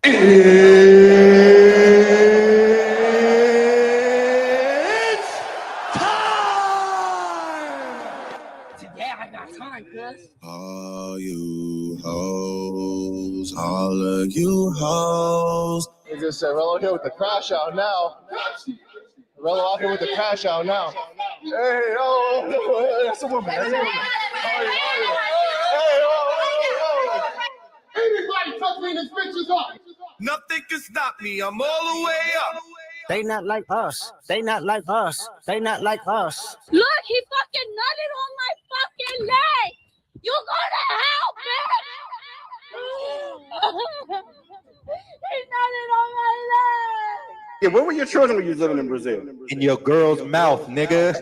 It's time! Yeah, I got time, cuz. All you hoes, all of you hoes. Is this Rello here with the crash out now? Rello out here with the crash out now. Hey, oh, that's a woman. That's a woman. Anybody touch me in this bitch's eye? Nothing can stop me. I'm all the way up. They not like us. They not like us. They not like us. Look, he fucking nutted on my fucking leg. You gonna help, bitch? He nutted on my leg. Yeah, where were your children when you was living in Brazil? In your girl's mouth, nigga.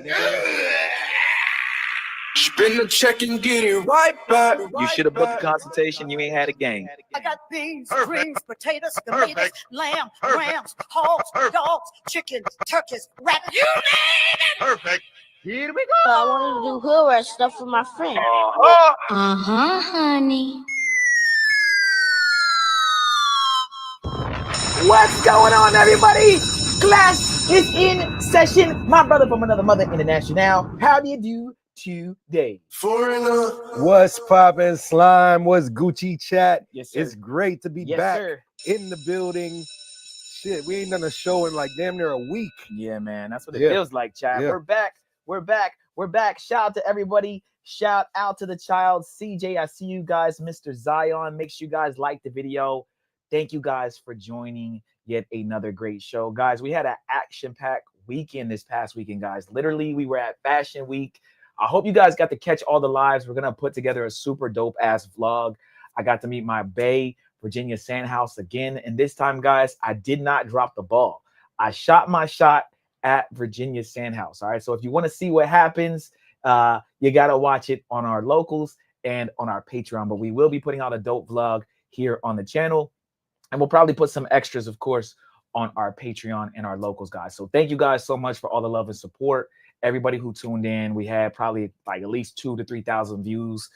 Spin the check and get it right back. You should have booked a consultation. You ain't had a game. I got beans, greens, potatoes, tomatoes, lamb, rams, hogs, dogs, chickens, turkeys, rabbits. You name it. Perfect. Here we So I wanted to do hood rat stuff for my friend. Honey. What's going on, everybody? Class is in session. My brother from another mother international. How do you do today? Foreigner. What's poppin', slime? What's Gucci chat? Yes, sir. It's great to be Yes, back sir. in the building. Shit, we ain't done a show in like damn near a week. Yeah, man. That's what it Yeah. feels like, Chad. Yeah. We're back. We're back. We're back. Shout out to everybody. Shout out to the child. CJ, I see you guys. Mr. Zion. Make sure you guys like the video. Thank you guys for joining yet another great show. Guys, we had an action-packed weekend this past weekend, guys. Literally, we were at Fashion Week. I hope you guys got to catch all the lives. We're going to put together a super dope-ass vlog. I got to meet my bae, Virginia Sandhouse, again. And this time, guys, I did not drop the ball. I shot my shot at Virginia Sandhouse. All right, so if you want to see what happens, you got to watch it on our locals and on our Patreon. But we will be putting out a dope vlog here on the channel. And we'll probably put some extras, of course, on our Patreon and our locals, guys. So thank you guys so much for all the love and support. Everybody who tuned in, we had probably like at least 2,000 to 3,000 views,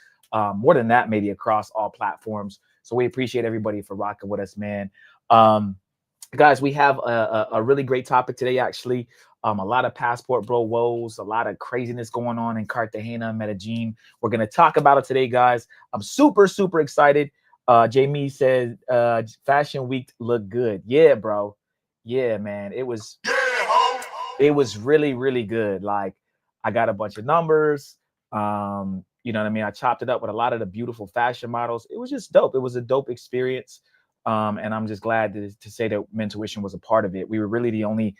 more than that, maybe across all platforms. So we appreciate everybody for rocking with us, man. Guys, we have a really great topic today, actually. A lot of passport bro woes, a lot of craziness going on in Cartagena, Medellin. We're going to talk about it today, guys. I'm super, super excited. Jamie said Fashion Week looked good. Yeah, bro. Yeah, man. It was really, really good. Like, I got a bunch of numbers. You know what I mean? I chopped it up with a lot of the beautiful fashion models. It was just dope. It was a dope experience. And I'm just glad to say that Mentuition was a part of it. We were really the only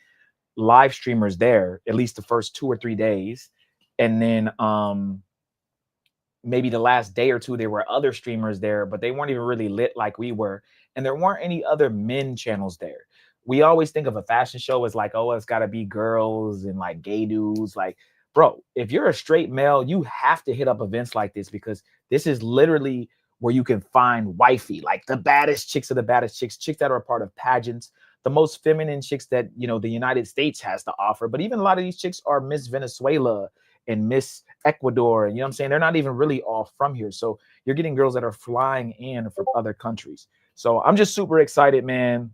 live streamers there, at least the first 2 or 3 days. And then maybe the last day or two, there were other streamers there, but they weren't even really lit like we were. And there weren't any other men channels there. We always think of a fashion show as like, oh, it's got to be girls and like gay dudes. Like, bro, if you're a straight male, you have to hit up events like this, because this is literally where you can find wifey, like the baddest chicks of the baddest chicks, chicks that are a part of pageants, the most feminine chicks that, you know, the United States has to offer. But even a lot of these chicks are Miss Venezuela and Miss Ecuador. And you know what I'm saying? They're not even really all from here. So you're getting girls that are flying in from other countries. So I'm just super excited, man.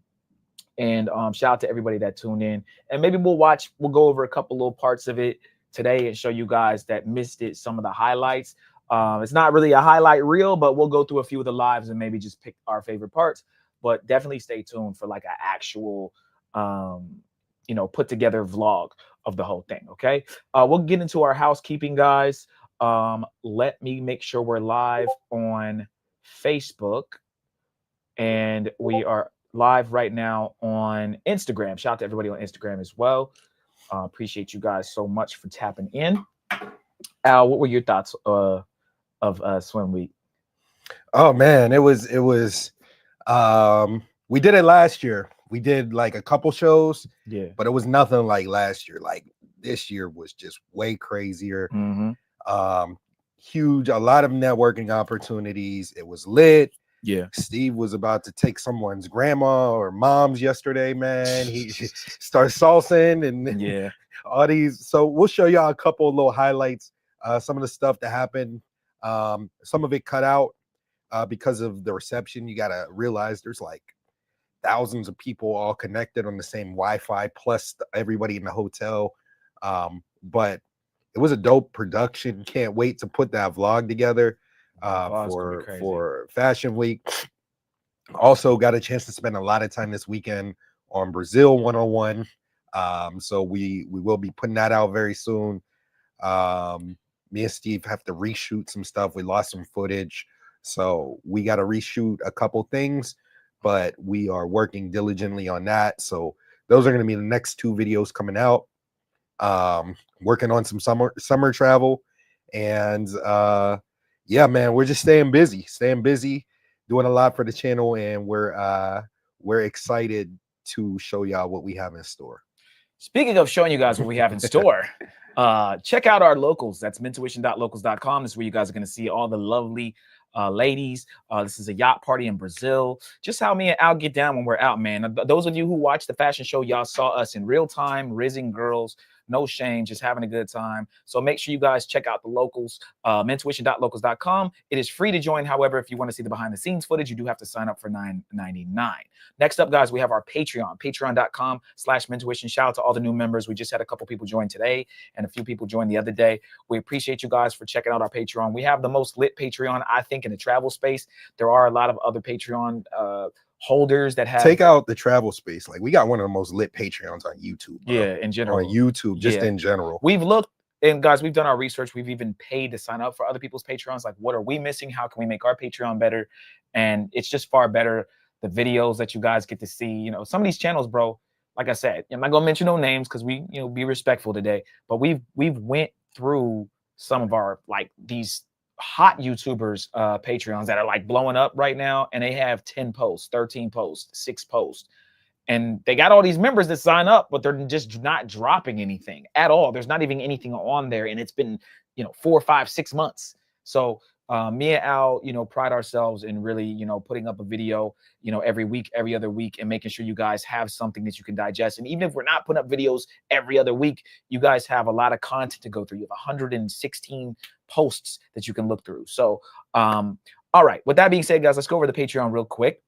And shout out to everybody that tuned in. And maybe we'll go over a couple little parts of it today and show you guys that missed it, some of the highlights. It's not really a highlight reel, but we'll go through a few of the lives and maybe just pick our favorite parts. But definitely stay tuned for like an actual, you know, put together vlog of the whole thing. Okay. We'll get into our housekeeping, guys. Let me make sure we're live on Facebook, and we are live right now on Instagram. Shout out to everybody on Instagram as well. Appreciate you guys so much for tapping in. Al, what were your thoughts of Swim Week? Oh man, it was we did it last year. We did like a couple shows, Yeah, but it was nothing like last year. Like this year was just way crazier. Huge, a lot of networking opportunities. It was lit. yeah. Steve was about to take someone's grandma or mom's yesterday, man. He started salsing and Yeah. all these. So we'll show y'all a couple of little highlights. Some of the stuff that happened. Some of it cut out because of the reception. You gotta realize there's like thousands of people all connected on the same Wi-Fi, plus everybody in the hotel. But it was a dope production. Can't wait to put that vlog together for Fashion Week. Also got a chance to spend a lot of time this weekend on Brazil 101. So we will be putting that out very soon. Me and Steve have to reshoot some stuff. We lost some footage, so we got to reshoot a couple things, but we are working diligently on that. So those are going to be the next 2 videos coming out. Working on some summer travel, and yeah, man, we're just staying busy, doing a lot for the channel, and we're excited to show y'all what we have in store. Speaking of showing you guys what we have in store, check out our locals. That's mentuition.locals.com. This is where you guys are going to see all the lovely ladies. This is a yacht party in Brazil. Just how me and Al get down when we're out, man. Those of you who watched the fashion show, y'all saw us in real time, rizzing girls. No shame, just having a good time. So make sure you guys check out the locals, mentuition.locals.com. It is free to join. However, if you want to see the behind the scenes footage, you do have to sign up for $9.99. Next up, guys, we have our Patreon, patreon.com/mentuition. Shout out to all the new members. We just had a couple people join today and a few people joined the other day. We appreciate you guys for checking out our Patreon. We have the most lit Patreon, I think, in the travel space. There are a lot of other Patreon holders that have, take out the travel space. Like, we got one of the most lit Patreons on YouTube, bro. Yeah, in general. On YouTube, just in general. We've looked, and guys, we've done our research. We've even paid to sign up for other people's Patreons. Like, what are we missing? How can we make our Patreon better? And it's just far better. The videos that you guys get to see, you know, some of these channels, bro, like I said, I'm not gonna mention no names because we, you know, be respectful today, but we've went through some of our, like, these hot YouTubers Patreons that are like blowing up right now, and they have 10 posts, 13 posts, 6 posts, and they got all these members that sign up, but they're just not dropping anything at all. There's not even anything on there, and it's been, you know, 4, 5, 6 months. So me and Al, you know, pride ourselves in really, you know, putting up a video, you know, every week, every other week, and making sure you guys have something that you can digest. And even if we're not putting up videos every other week, you guys have a lot of content to go through. You have 116 posts that you can look through. So, all right, with that being said, guys, let's go over the Patreon real quick.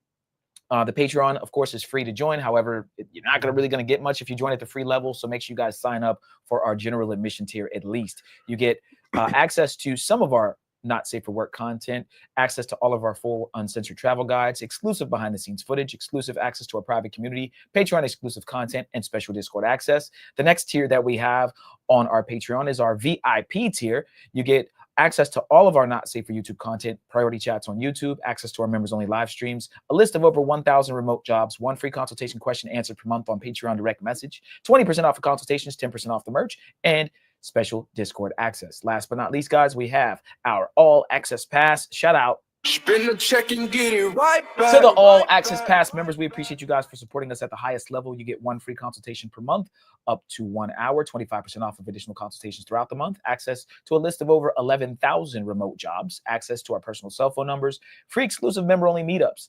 The Patreon, of course, is free to join. However, you're not really going to get much if you join at the free level. So make sure you guys sign up for our general admission tier at least. You get access to some of our not safe for work content, access to all of our full uncensored travel guides, exclusive behind the scenes footage, exclusive access to our private community, Patreon exclusive content, and special Discord access. The next tier that we have on our Patreon is our VIP tier. You get access to all of our not safe for YouTube content, priority chats on YouTube, access to our members only live streams, a list of over 1,000 remote jobs, 1 free consultation question answered per month on Patreon direct message, 20% off of consultations, 10% off the merch, and special Discord access. Last but not least, guys, we have our all access pass. Shout out Spin the check and get it right back. to the all access pass members. We appreciate you guys for supporting us at the highest level. You get 1 free consultation per month, up to 1 hour, 25% off of additional consultations throughout the month, access to a list of over 11,000 remote jobs, access to our personal cell phone numbers, free exclusive member only meetups,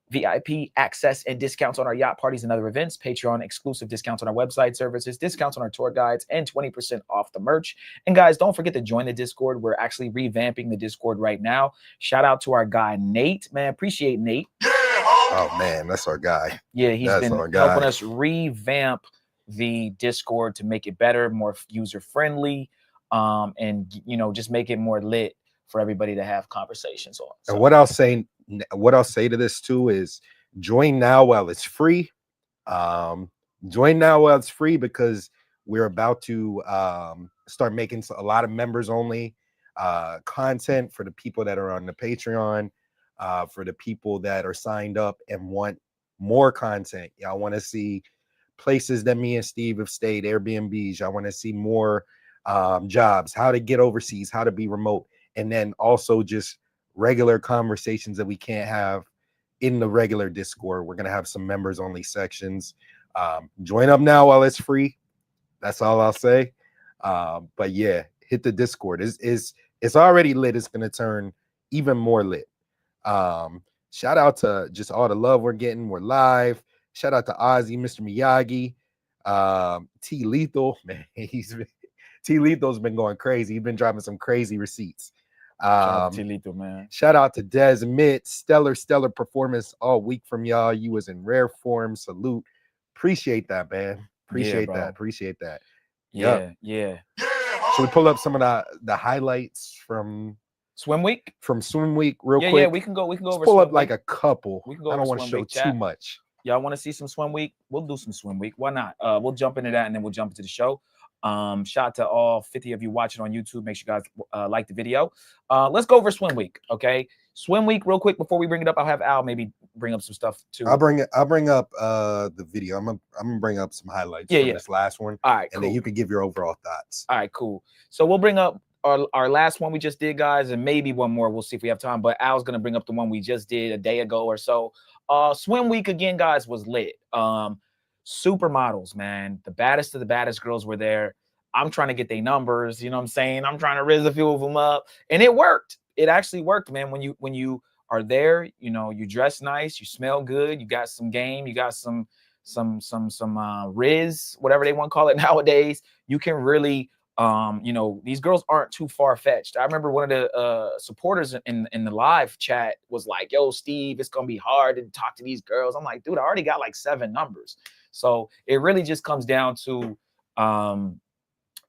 VIP access and discounts on our yacht parties and other events, Patreon exclusive discounts on our website services, discounts on our tour guides, and 20% off the merch. And guys, don't forget to join the Discord. We're actually revamping the Discord right now. Shout out to our guy, Nate. Man, appreciate Nate. Oh, man, that's our guy. Yeah, he's been helping us revamp the Discord to make it better, more user-friendly, and, you know, just make it more lit for everybody to have conversations on. So. And what I'll say to this too is join now while it's free. Join now while it's free, because we're about to start making a lot of members only content for the people that are on the Patreon, for the people that are signed up and want more content. Y'all want to see places that me and Steve have stayed, Airbnbs. Y'all want to see more jobs, how to get overseas, how to be remote. And then also just regular conversations that we can't have in the regular Discord. We're going to have some members only sections. Join up now while it's free. That's all I'll say. But yeah, hit the Discord. It's already lit. It's going to turn even more lit. Shout out to just all the love we're getting. We're live. Shout out to Ozzy, Mr. Miyagi, T Lethal. Man, T Lethal's been going crazy. He's been dropping some crazy receipts. Shout out to Tilito, man. Shout out to Des Mitt. Stellar performance all week from y'all. You was in rare form. Salute. Appreciate that, man. Appreciate that. Yeah. Should we pull up some of the highlights from Swim week? From swim week real quick? Yeah, we can go Let's over pull up swim like week. a couple. We can go I don't over want to swim show week, too chat. much. Y'all want to see some swim week? We'll do some swim week. Why not? We'll jump into that and then we'll jump into the show. Shout out to all 50 of you watching on YouTube. Make sure you guys like the video. Let's go over swim week, okay? Swim week, real quick before we bring it up. I'll have Al maybe bring up some stuff too. I'll bring up the video. I'm gonna bring up some highlights from this last one. All right, and then you can give your overall thoughts. All right, cool. So we'll bring up our last one we just did, guys, and maybe one more. We'll see if we have time. But Al's gonna bring up the one we just did a day ago or so. Swim week again, guys, was lit. Supermodels, man. The baddest of the baddest girls were there. I'm trying to get their numbers, you know what I'm saying? I'm trying to raise a few of them up. And it worked. It actually worked, man. When you are there, you know, you dress nice, you smell good, you got some game, you got some riz, whatever they want to call it nowadays. You can really you know, these girls aren't too far-fetched. I remember one of the supporters in the live chat was like, yo, Steve, it's gonna be hard to talk to these girls. I'm like, dude, I already got like 7 numbers. So it really just comes down to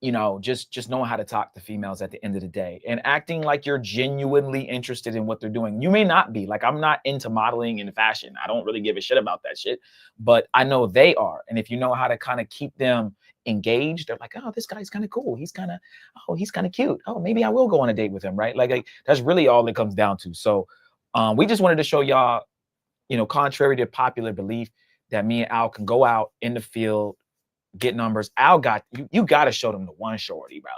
you know, just knowing how to talk to females at the end of the day and acting like you're genuinely interested in what they're doing. You may not be. Like, I'm not into modeling and fashion. I don't really give a shit about that shit, but I know they are. And if you know how to kind of keep them engaged, they're like, oh, this guy's kind of cool. He's kind of cute. Oh, maybe I will go on a date with him, right? Like that's really all it comes down to. So we just wanted to show y'all, you know, contrary to popular belief, that me and Al can go out in the field, get numbers. Al got you got to show them the one shorty, bro.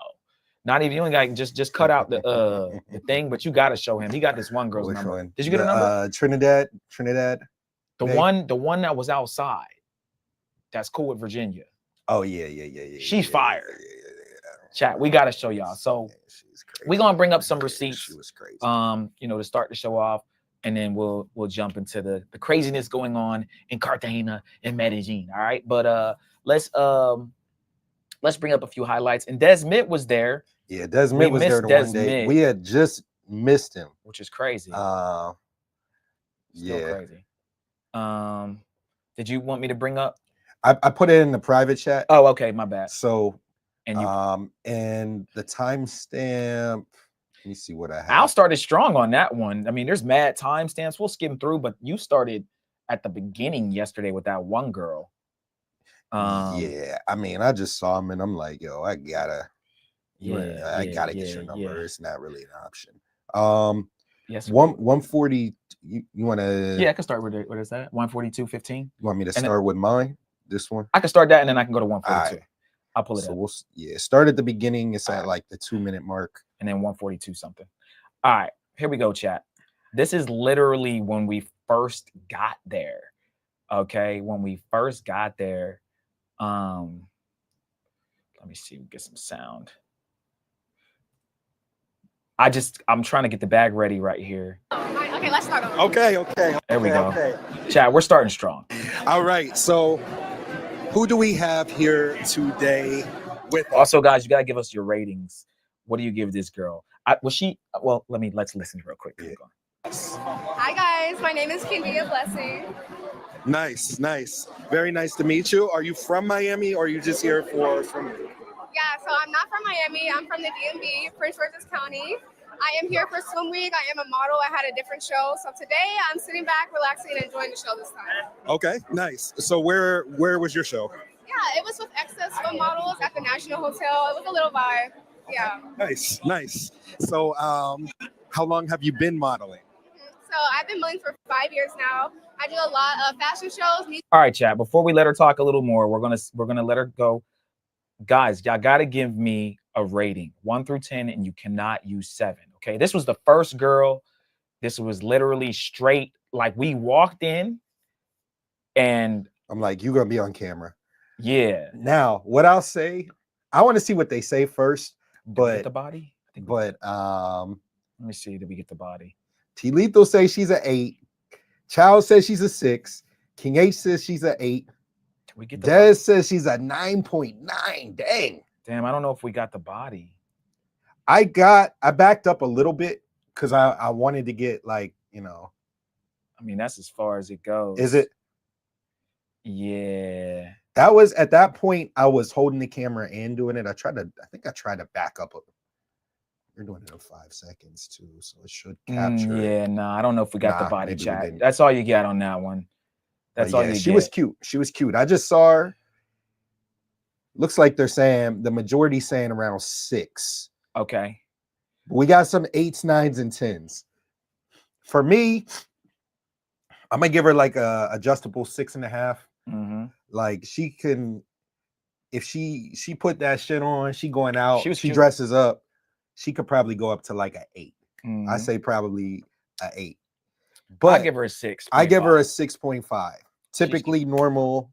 Not even, you only got just cut out the thing, but you got to show him. He got this one girl's number. One? Did you get a number? Trinidad. The one that was outside. That's cool with Virginia. Oh yeah. She's fired. Chat, we got to show y'all. So we're gonna bring up some receipts. She was crazy. You know, to start the show off, and then we'll jump into the craziness going on in Cartagena and Medellin. All right, but let's bring up a few highlights. And Des Mitt was there. Yeah, Des Mitt was there the one day. We had just missed him, which is crazy. Yeah, crazy. Did you want me to bring up? I put it in the private chat. Oh, okay, my bad. So, and the timestamp. Let me see what I have. Al started strong on that one. I mean, there's mad timestamps. We'll skim through, but you started at the beginning yesterday with that one girl. Yeah, I mean, I just saw him and I'm like, yo, I gotta get your number. Yeah. It's not really an option. Yes, 140. You want to? Yeah, I can start with it. What is that? 142.15. You want me to start with mine? This one? I can start that and then I can go to 142. Right. I'll pull it so up. Start at the beginning. It's at like the 2-minute mark. And then 142 something. All right, here we go, chat. This is literally when we first got there. Okay, when we first got there. Let me see, get some sound. I'm trying to get the bag ready right here. Okay, let's start over. Okay. There we go. Chat, we're starting strong. All right, so who do we have here today with us? Also, guys, you gotta give us your ratings. What do you give this girl? Let's listen real quick. Yeah. Hi guys, my name is Kindia Blessing. Nice. Very nice to meet you. Are you from Miami or are you just here for from? Yeah, so I'm not from Miami. I'm from the DMV, Prince George's County. I am here for Swim Week. I am a model. I had a different show. So today I'm sitting back, relaxing, and enjoying the show this time. Okay, nice. So where was your show? Yeah, it was with Excess Swim Models at the National Hotel. It was a little vibe. Yeah. Nice. So how long have you been modeling? So I've been modeling for 5 years now. I do a lot of fashion shows. All right, chat. Before we let her talk a little more, we're gonna let her go. Guys, y'all gotta give me a rating 1 through 10, and you cannot use 7. Okay, this was the first girl. This was literally straight. Like, we walked in, and I'm like, you're gonna be on camera. Yeah. Now, what I'll say, I want to see what they say first. Did we get But the body? let me see. Did we get the body? Tilito says she's an 8. Child says she's a 6. King H says she's an 8. Did we get the Des body? says she's a 9.9. Dang. Damn, I don't know if we got the body. I backed up a little bit because I wanted to get like, you know. I mean, that's as far as it goes. Is it? Yeah. That was at that point. I was holding the camera and doing it. I think I tried to back up. You're doing it in 5 seconds too, so it should capture. Yeah, no, I don't know if we got the body maybe we chat. didn't. That's all you get on that one. That's all you she get. was cute. She was cute. I just saw her. Looks like they're saying the majority saying around 6. Okay. We got some 8s, 9s, and 10s. For me, I'm gonna give her like a adjustable 6.5. Like she can, if she put that shit on, she going out. She dresses up. She could probably go up to like an 8. I say probably an 8. But I give her a 6. I give her a 6.5. Typically normal,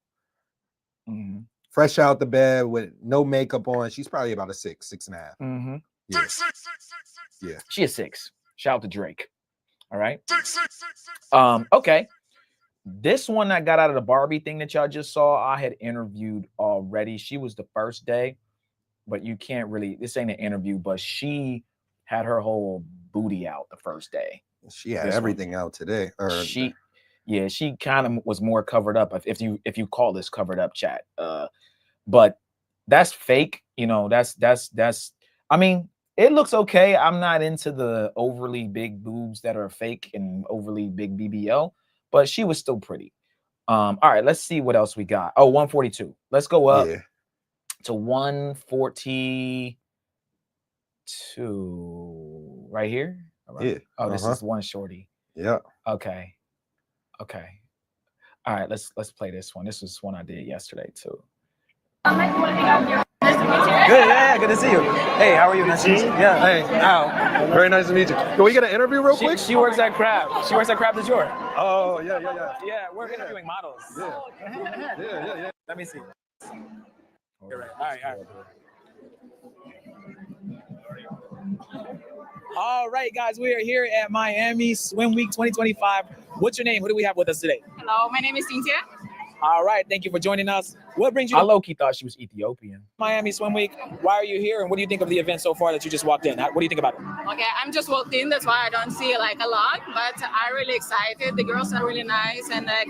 fresh out the bed with no makeup on. She's probably about a 6, 6.5. Yeah. Yeah. She is 6. Shout out to Drake. All right. Okay. This one that got out of the Barbie thing that y'all just saw, I had interviewed already. She was the first day, but you can't really, this ain't an interview, but she had her whole booty out the first day. She had everything out today. She kind of was more covered up, if you call this covered up, chat. But that's fake, you know. That's I mean, it looks okay. I'm not into the overly big boobs that are fake and overly big BBL, but she was still pretty. All right, let's see what else we got. Oh, 142. Let's go up to 142 right here. All right. Yeah. Oh, this is one shorty. Yeah. Okay. Okay. All right, let's play this one. This was one I did yesterday too. Good, yeah, good to see you. Hey, how are you? Nice to meet you. Yeah. Hey, Al. Very nice to meet you. Can we get an interview real quick? She works at Crab. She works at Crab du Jour. Oh, yeah. Yeah, we're interviewing models. Yeah. Let me see. You're right. All right. All right, guys, we are here at Miami Swim Week 2025. What's your name? Who do we have with us today? Hello, my name is Cynthia. All right, thank you for joining us. What brings you? I low-key thought she was Ethiopian. Miami Swim Week. Why are you here, and what do you think of the event so far that you just walked in? What do you think about it? Okay, I'm just walked in, that's why I don't see like a lot, but I'm really excited. The girls are really nice, and like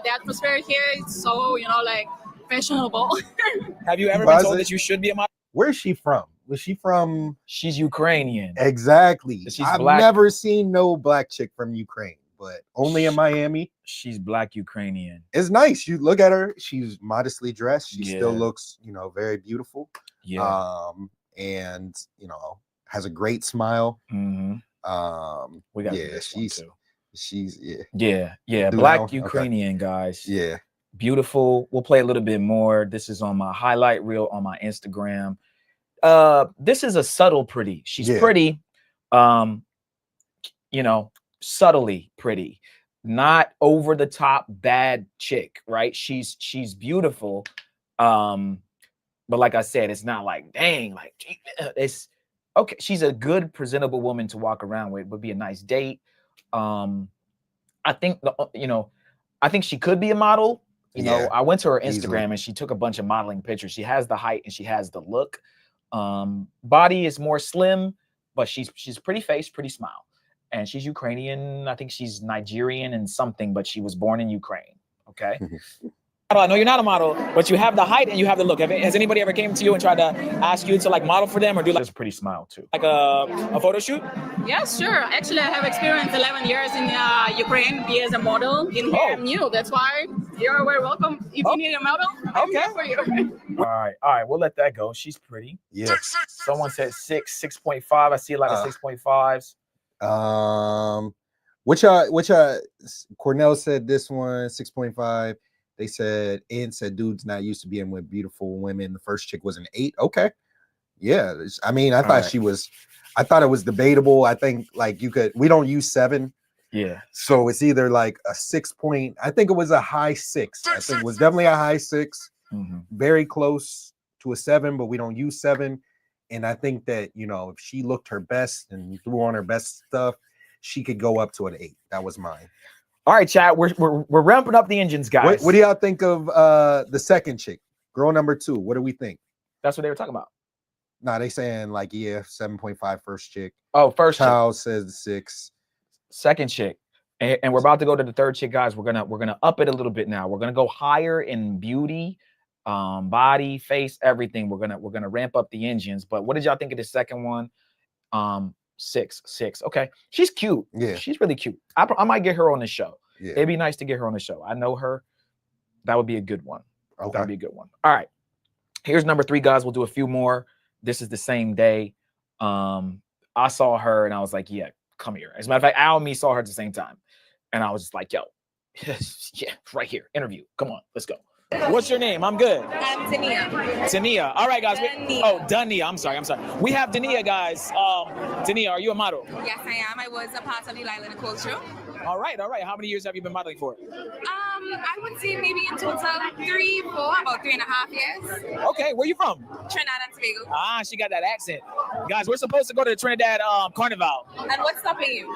the atmosphere here is so, like fashionable. Have you ever been told that you should be a model? Where's she from? Was she from? She's Ukrainian. Exactly. I've black. never seen no black chick from Ukraine, but only in Miami. She's black Ukrainian. It's nice. You look at her. She's modestly dressed. She still looks, very beautiful. Yeah. And has a great smile. We got she's black Ukrainian, guys. Yeah. Beautiful. We'll play a little bit more. This is on my highlight reel on my Instagram. This is a subtle pretty. She's pretty, subtly pretty, not over the top bad chick, right? She's beautiful. But like I said, it's not like, dang, like it's okay. She's a good presentable woman to walk around with, would be a nice date. I think I think she could be a model. I went to her Instagram and she took a bunch of modeling pictures. She has the height and she has the look. Body is more slim, but she's pretty face, pretty smile, and she's Ukrainian. I think she's Nigerian and something, but she was born in Ukraine. Okay. I know you're not a model, but you have the height and you have the look. Has anybody ever came to you and tried to ask you to like model for them or do like a pretty smile too, like a photo shoot? Yes, sure. Actually, I have experience 11 years in Ukraine, be as a model. In here, I'm new. That's why you're very welcome. If you need a model, I'm here for you. All right. We'll let that go. She's pretty. Yeah. Someone said 6.5. I see a lot of 6.5s. Which Cornell said this one 6.5. They said dude's not used to being with beautiful women. The first chick was an 8. Okay. Yeah. I mean, I thought I thought it was debatable. I think like we don't use 7. Yeah. So it's either like a 6 point. I think it was a high 6. I think it was definitely a high 6. Very close to a 7, but we don't use 7. And I think that, if she looked her best and threw on her best stuff, she could go up to an 8. That was mine. All right, chat. We're ramping up the engines, guys. What do y'all think of the second chick, girl number 2? What do we think? That's what they were talking about. Nah, they saying like, yeah, 7.5 first chick. Oh, first chick. Child says 6. Second chick. And we're about to go to the third chick, guys. We're gonna up it a little bit now. We're gonna go higher in beauty, body, face, everything. We're gonna ramp up the engines. But what did y'all think of the second one? 6. Okay, she's cute. Yeah, she's really cute. I might get her on the show. Yeah, it'd be nice to get her on the show. I know her. That would be a good one. Okay, that'd be a good one. All right, here's number 3, guys. We'll do a few more. This is the same day. I saw her and I was like, yeah, come here. As a matter of fact, Al and me saw her at the same time. And I was just like, yo, yeah, right here. Interview. Come on, let's go. What's your name? I'm good. I'm Tania. Tania. All right, guys. Dania. I'm sorry. We have Dania, guys. Dania, are you a model? Yes, I am. I was a part of the Lila Nicole show. All right. How many years have you been modeling for? I would say maybe in total 3, 4, about 3.5 years. Okay, where you from? Trinidad and Tobago. Ah, she got that accent. Guys, we're supposed to go to the Trinidad Carnival. And what's stopping you?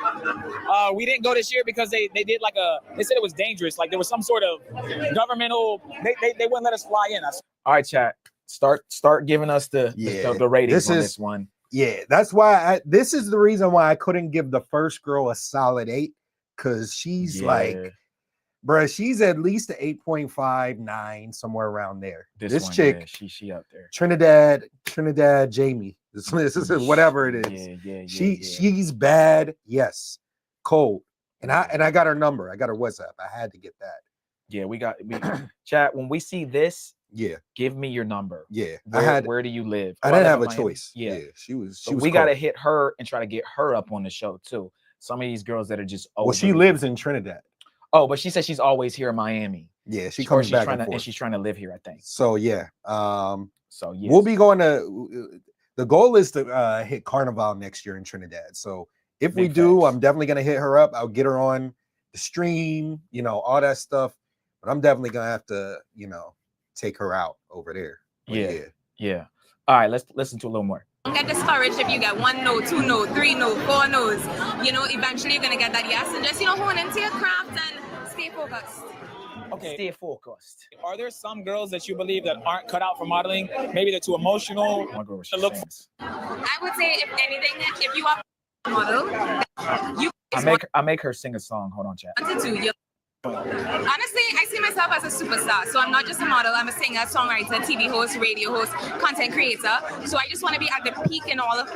We didn't go this year because they did like they said it was dangerous. Like there was some sort of governmental, they wouldn't let us fly in. All right, chat. Start giving us the ratings on this one. Yeah, that's why this is the reason why I couldn't give the first girl a solid 8, because she's like, bruh, she's at least an 8.5, 9, somewhere around there. This one, chick, she up there. Trinidad Jamie. This is whatever it is. She's bad. Yes, cold. And I got her number. I got her WhatsApp. I had to get that. Yeah, we chat. When we see this, give me your number. Yeah, where do you live? I didn't have a choice. Yeah, she was. We got to hit her and try to get her up on the show too. Some of these girls that are just well, she lives in Trinidad. Oh, but she says she's always here in Miami. Yeah, she comes back and she's trying to live here, I think. So yeah, we'll be going to. The goal is to hit Carnival next year in Trinidad. So if we do, I'm definitely gonna hit her up. I'll get her on the stream, all that stuff. But I'm definitely gonna have to, take her out over there. Yeah. All right, let's listen to a little more. Don't get discouraged if you get 1 no, 2 no, 3 no, 4 no's. Eventually you're gonna get that yes, and just hone into your craft and stay focused. Okay. Stay focused. Are there some girls that you believe that aren't cut out for modeling? Maybe they're too emotional to look for? I would say, if anything, if you are a model, I make her sing a song. Hold on, chat. Honestly, I see myself as a superstar. So I'm not just a model. I'm a singer, songwriter, TV host, radio host, content creator. So I just want to be at the peak in all of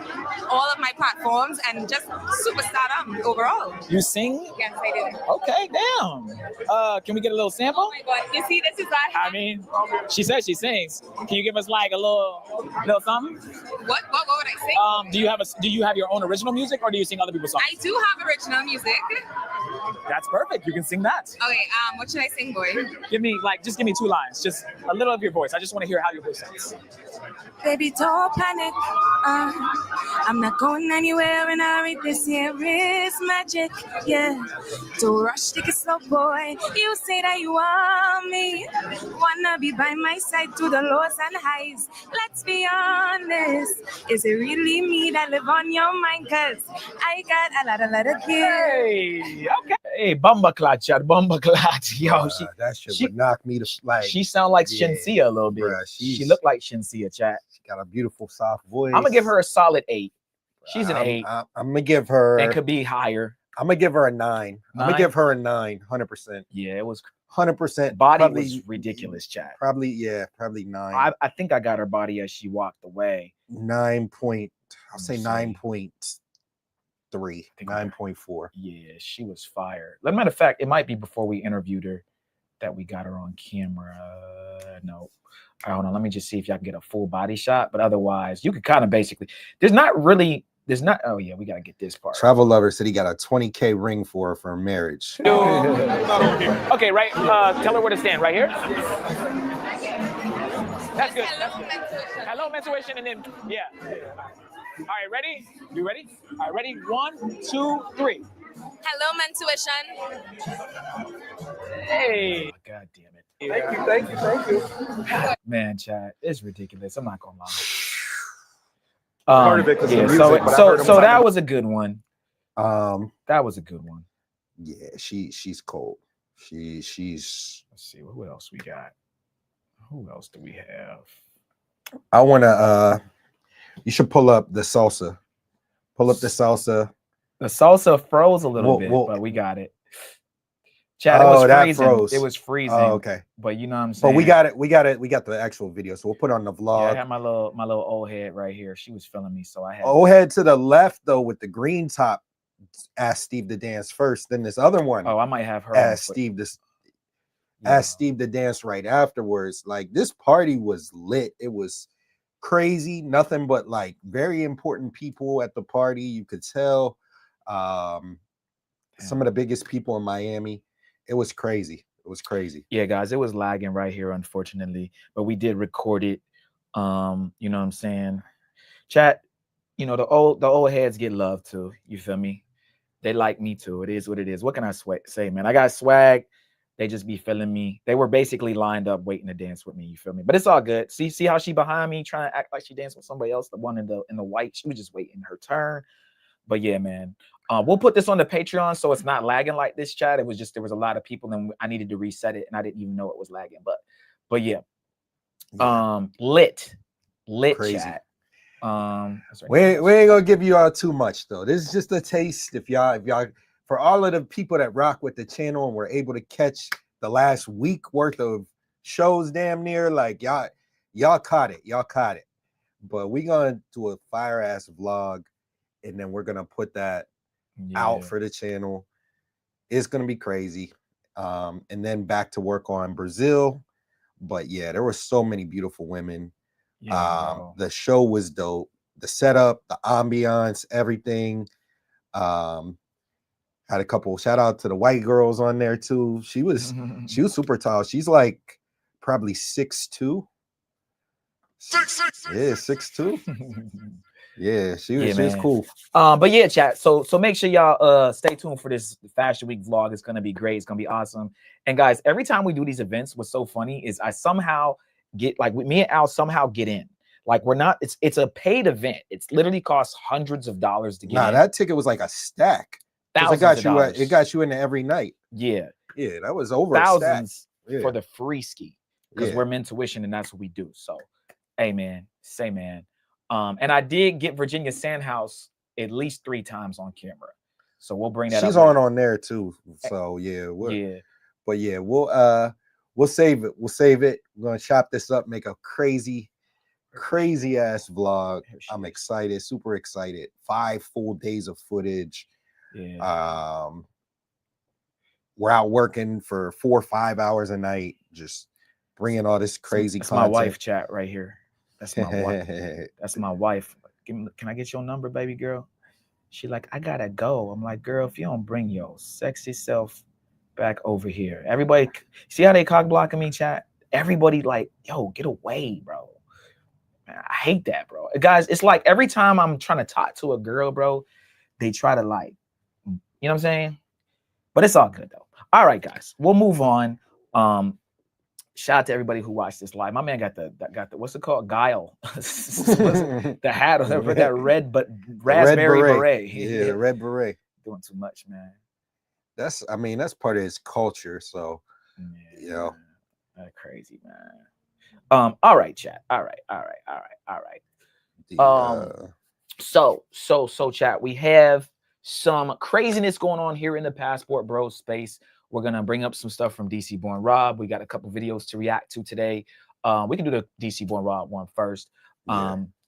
my platforms and just superstar overall. You sing? Yes, I do. Okay, damn. Can we get a little sample? Oh my God! You see, this is that. I mean, she says she sings. Can you give us like a little something? What would I sing? Do you have your own original music, or do you sing other people's songs? I do have original music. That's perfect. You can sing that. Okay, what should I sing, boy? Just give me 2 lines. Just a little of your voice. I just want to hear how your voice sounds. Baby, don't panic. I'm not going anywhere, and I read this here is magic. Yeah, don't rush, take it slow, boy. You say that you want me, wanna be by my side through the lows and highs. Let's be honest, is it really me that live on your mind? 'Cause I got a lot of kids. Hey, okay. Hey, Bumbaclat, chat, Bumbaclat. Yo, that shit would knock me to like. She sound like Shinsia a little bit. Bruh, she looked like Shinsia, chat. She got a beautiful soft voice. I'm gonna give her a solid 8. She's an 8. I'm gonna give her. It could be higher. I'm gonna give her a 9. I'm gonna give her a 9, 100%. Yeah, it was 100%. Body was ridiculous, chat. Probably 9. I think I got her body as she walked away. 9 point. I'll say 9.3, 9.4. Yeah, she was fire. As a matter of fact, it might be before we interviewed her that we got her on camera. No. All right, hold on. Let me just see if y'all can get a full body shot. But otherwise, you could kind of basically. Oh yeah, we gotta get this part. Travel Lover said he got a 20K ring for marriage. Okay, right. Tell her where to stand. Right here. That's good. Hello, mentuition, and then All right, ready? You ready? All right, ready? 1, 2, 3. Hello, mentuition. Hey. Oh, God damn it. Thank you. Man, chat, it's ridiculous. I'm not gonna lie. Part of it because so that was a good one. That was a good one. Yeah, she's cold. She's. Let's see what else we got. Who else do we have? I want to. You should pull up the salsa. Pull up the salsa. The salsa froze a little bit, but we got it. Chat, it was freezing. Froze. It was freezing. Oh, okay. But you know what I'm saying? But we got it. We got the actual video. So we'll put it on the vlog. Yeah, I had my little old head right here. She was feeling me, so I had old head to the left though with the green top. Asked Steve to dance first. Then this other one. Oh, I might have her. Asked Steve to dance right afterwards. Like this party was lit. It was crazy. Nothing but like very important people at the party. You could tell some of the biggest people in Miami. It was crazy. It was crazy. Yeah, guys, it was lagging right here, unfortunately, but we did record it. You know what I'm saying? Chat, you know, the old heads get love too. You feel me? They like me too. It is what it is. What can I say, man? I got swag. They just be feeling me. They were basically lined up waiting to dance with me. You feel me? But it's all good. See how she behind me trying to act like she danced with somebody else. The one in the white. She was just waiting her turn. But yeah, man. We'll put this on the Patreon so it's not lagging like this, chat. It was just there was a lot of people and I needed to reset it and I didn't even know it was lagging. But yeah. Lit crazy. Chat. We ain't gonna give you all too much though. This is just a taste. If y'all for all of the people that rock with the channel and were able to catch the last week worth of shows damn near, like y'all caught it. But we gonna do a fire ass vlog and then we're gonna put that out for the channel. It's gonna be crazy. And then back to work on Brazil. But yeah, there were so many beautiful women. The show was dope. The setup, the ambiance, everything. Had a couple shout out to the white girls on there too. She was super tall. She's like probably 6'2". Yeah, 6'2". Yeah, she was cool. But yeah, chat. So make sure y'all stay tuned for this Fashion Week vlog. It's gonna be great. It's gonna be awesome. And guys, every time we do these events, what's so funny is I somehow get like me and Al somehow get in. Like we're not. It's a paid event. It's literally costs hundreds of dollars to get in. That ticket was like a stack. It got you into every night. Yeah, that was over thousands for the free ski because we're Mentuition and that's what we do. So, hey man, say man. And I did get Virginia Sandhouse at least 3 times on camera, so we'll bring that. She's on there too. So but yeah, we'll save it. We're gonna chop this up, make a crazy ass vlog. I'm excited, super excited. 5 full days of footage. Yeah. We're out working for 4 or 5 hours a night, just bringing all this crazy That's content. My wife chat right here. That's my wife. That's my wife. Can I get your number, baby girl? She like, I gotta go. I'm like, girl, if you don't bring your sexy self back over here. Everybody, see how they cock blocking me, chat? Everybody like, yo, get away, bro. Man, I hate that, bro. Guys, it's like every time I'm trying to talk to a girl, bro, they try to like, you know what I'm saying? But it's all good though. All right, guys, we'll move on. Shout out to everybody who watched this live. My man got the what's it called? Guile. The hat or that red but raspberry beret. Yeah, red beret. Doing too much, man. That's part of his culture. So you know. That's crazy, man. All right, chat. All right. So chat, we have some craziness going on here in the Passport Bros space. We're gonna bring up some stuff from DC Born Rob. We got a couple videos to react to today. We can do the DC Born Rob one first.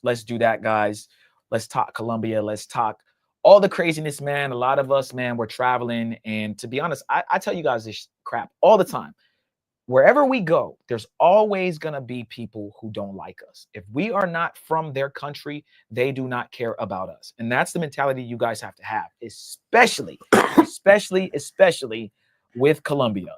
Let's do that, guys. Let's talk Colombia. Let's talk all the craziness, man. A lot of us, man, we're traveling, and to be honest, I tell you guys this crap all the time. Wherever we go, there's always going to be people who don't like us. If we are not from their country, they do not care about us. And that's the mentality you guys have to have, especially with Colombia.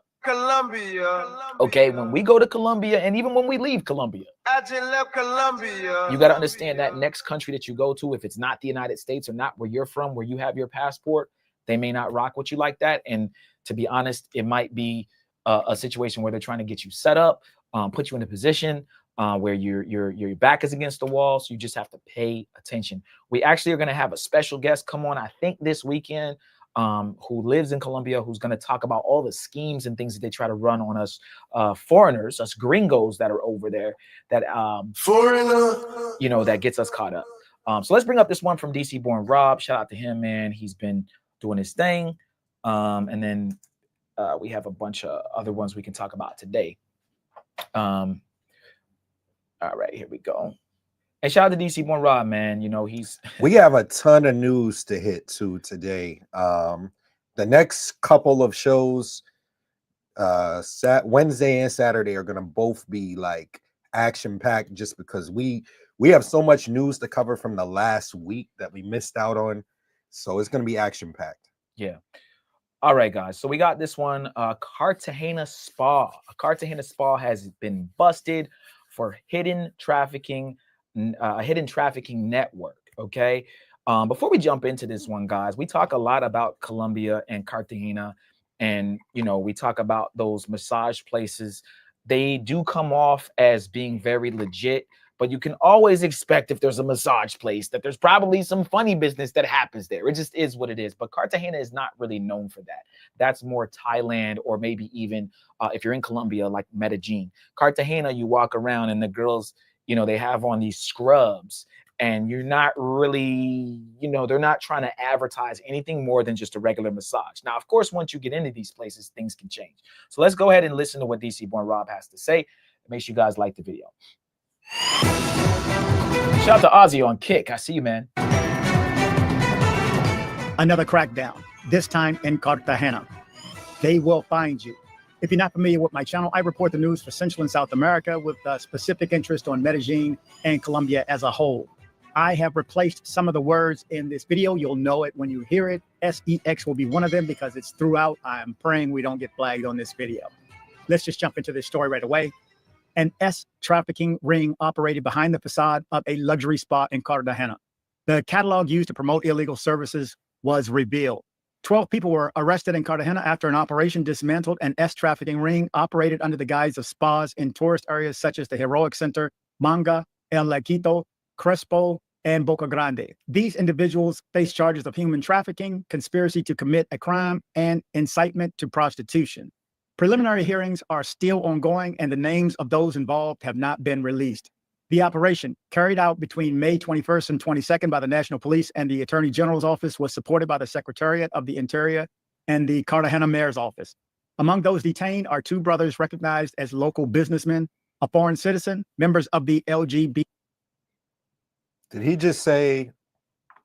Okay, when we go to Colombia and even when we leave Colombia, you got to understand that next country that you go to, if it's not the United States or not where you're from, where you have your passport, they may not rock with you like that. And to be honest, it might be a situation where they're trying to get you set up, put you in a position where your back is against the wall. So you just have to pay attention. We actually are going to have a special guest come on, I think this weekend, who lives in Colombia, who's going to talk about all the schemes and things that they try to run on us foreigners, us gringos that are over there, that that gets us caught up. So let's bring up this one from DC Born Rob. Shout out to him, man. He's been doing his thing. And then we have a bunch of other ones we can talk about today. All right, here we go. And shout out to DC Born Rob, man. You know, we have a ton of news to hit to today. The next couple of shows, Wednesday and Saturday, are gonna both be like action-packed, just because we have so much news to cover from the last week that we missed out on. So it's gonna be action-packed. Yeah. All right, guys. So we got this one. Cartagena Spa. A Cartagena Spa has been busted for hidden trafficking network. Okay. Before we jump into this one, guys, we talk a lot about Colombia and Cartagena, and you know, we talk about those massage places. They do come off as being very legit, but you can always expect, if there's a massage place, that there's probably some funny business that happens there. It just is what it is. But Cartagena is not really known for that. That's more Thailand, or maybe even if you're in Colombia, like Medellin. Cartagena, you walk around and the girls, you know, they have on these scrubs, and you're not really, you know, they're not trying to advertise anything more than just a regular massage. Now, of course, once you get into these places, things can change. So let's go ahead and listen to what DC Born Rob has to say. Make sure you guys like the video. Shout out to Ozzy on Kick. I see you, man. Another crackdown, this time in Cartagena. They will find you. If you're not familiar with my channel, I report the news for Central and South America with specific interest on Medellin and Colombia as a whole. I have replaced some of the words in this video. You'll know it when you hear it. SEX will be one of them because it's throughout. I'm praying we don't get flagged on this video. Let's just jump into this story right away. An trafficking ring operated behind the facade of a luxury spa in Cartagena. The catalog used to promote illegal services was revealed. 12 people were arrested in Cartagena after an operation dismantled an trafficking ring operated under the guise of spas in tourist areas such as the Heroic Center, Manga, El Laquito, Crespo, and Boca Grande. These individuals face charges of human trafficking, conspiracy to commit a crime, and incitement to prostitution. Preliminary hearings are still ongoing, and the names of those involved have not been released. The operation, carried out between May 21st and 22nd by the National Police and the Attorney General's Office, was supported by the Secretariat of the Interior and the Cartagena Mayor's Office. Among those detained are two brothers recognized as local businessmen, a foreign citizen, members of the LGBT. Did he just say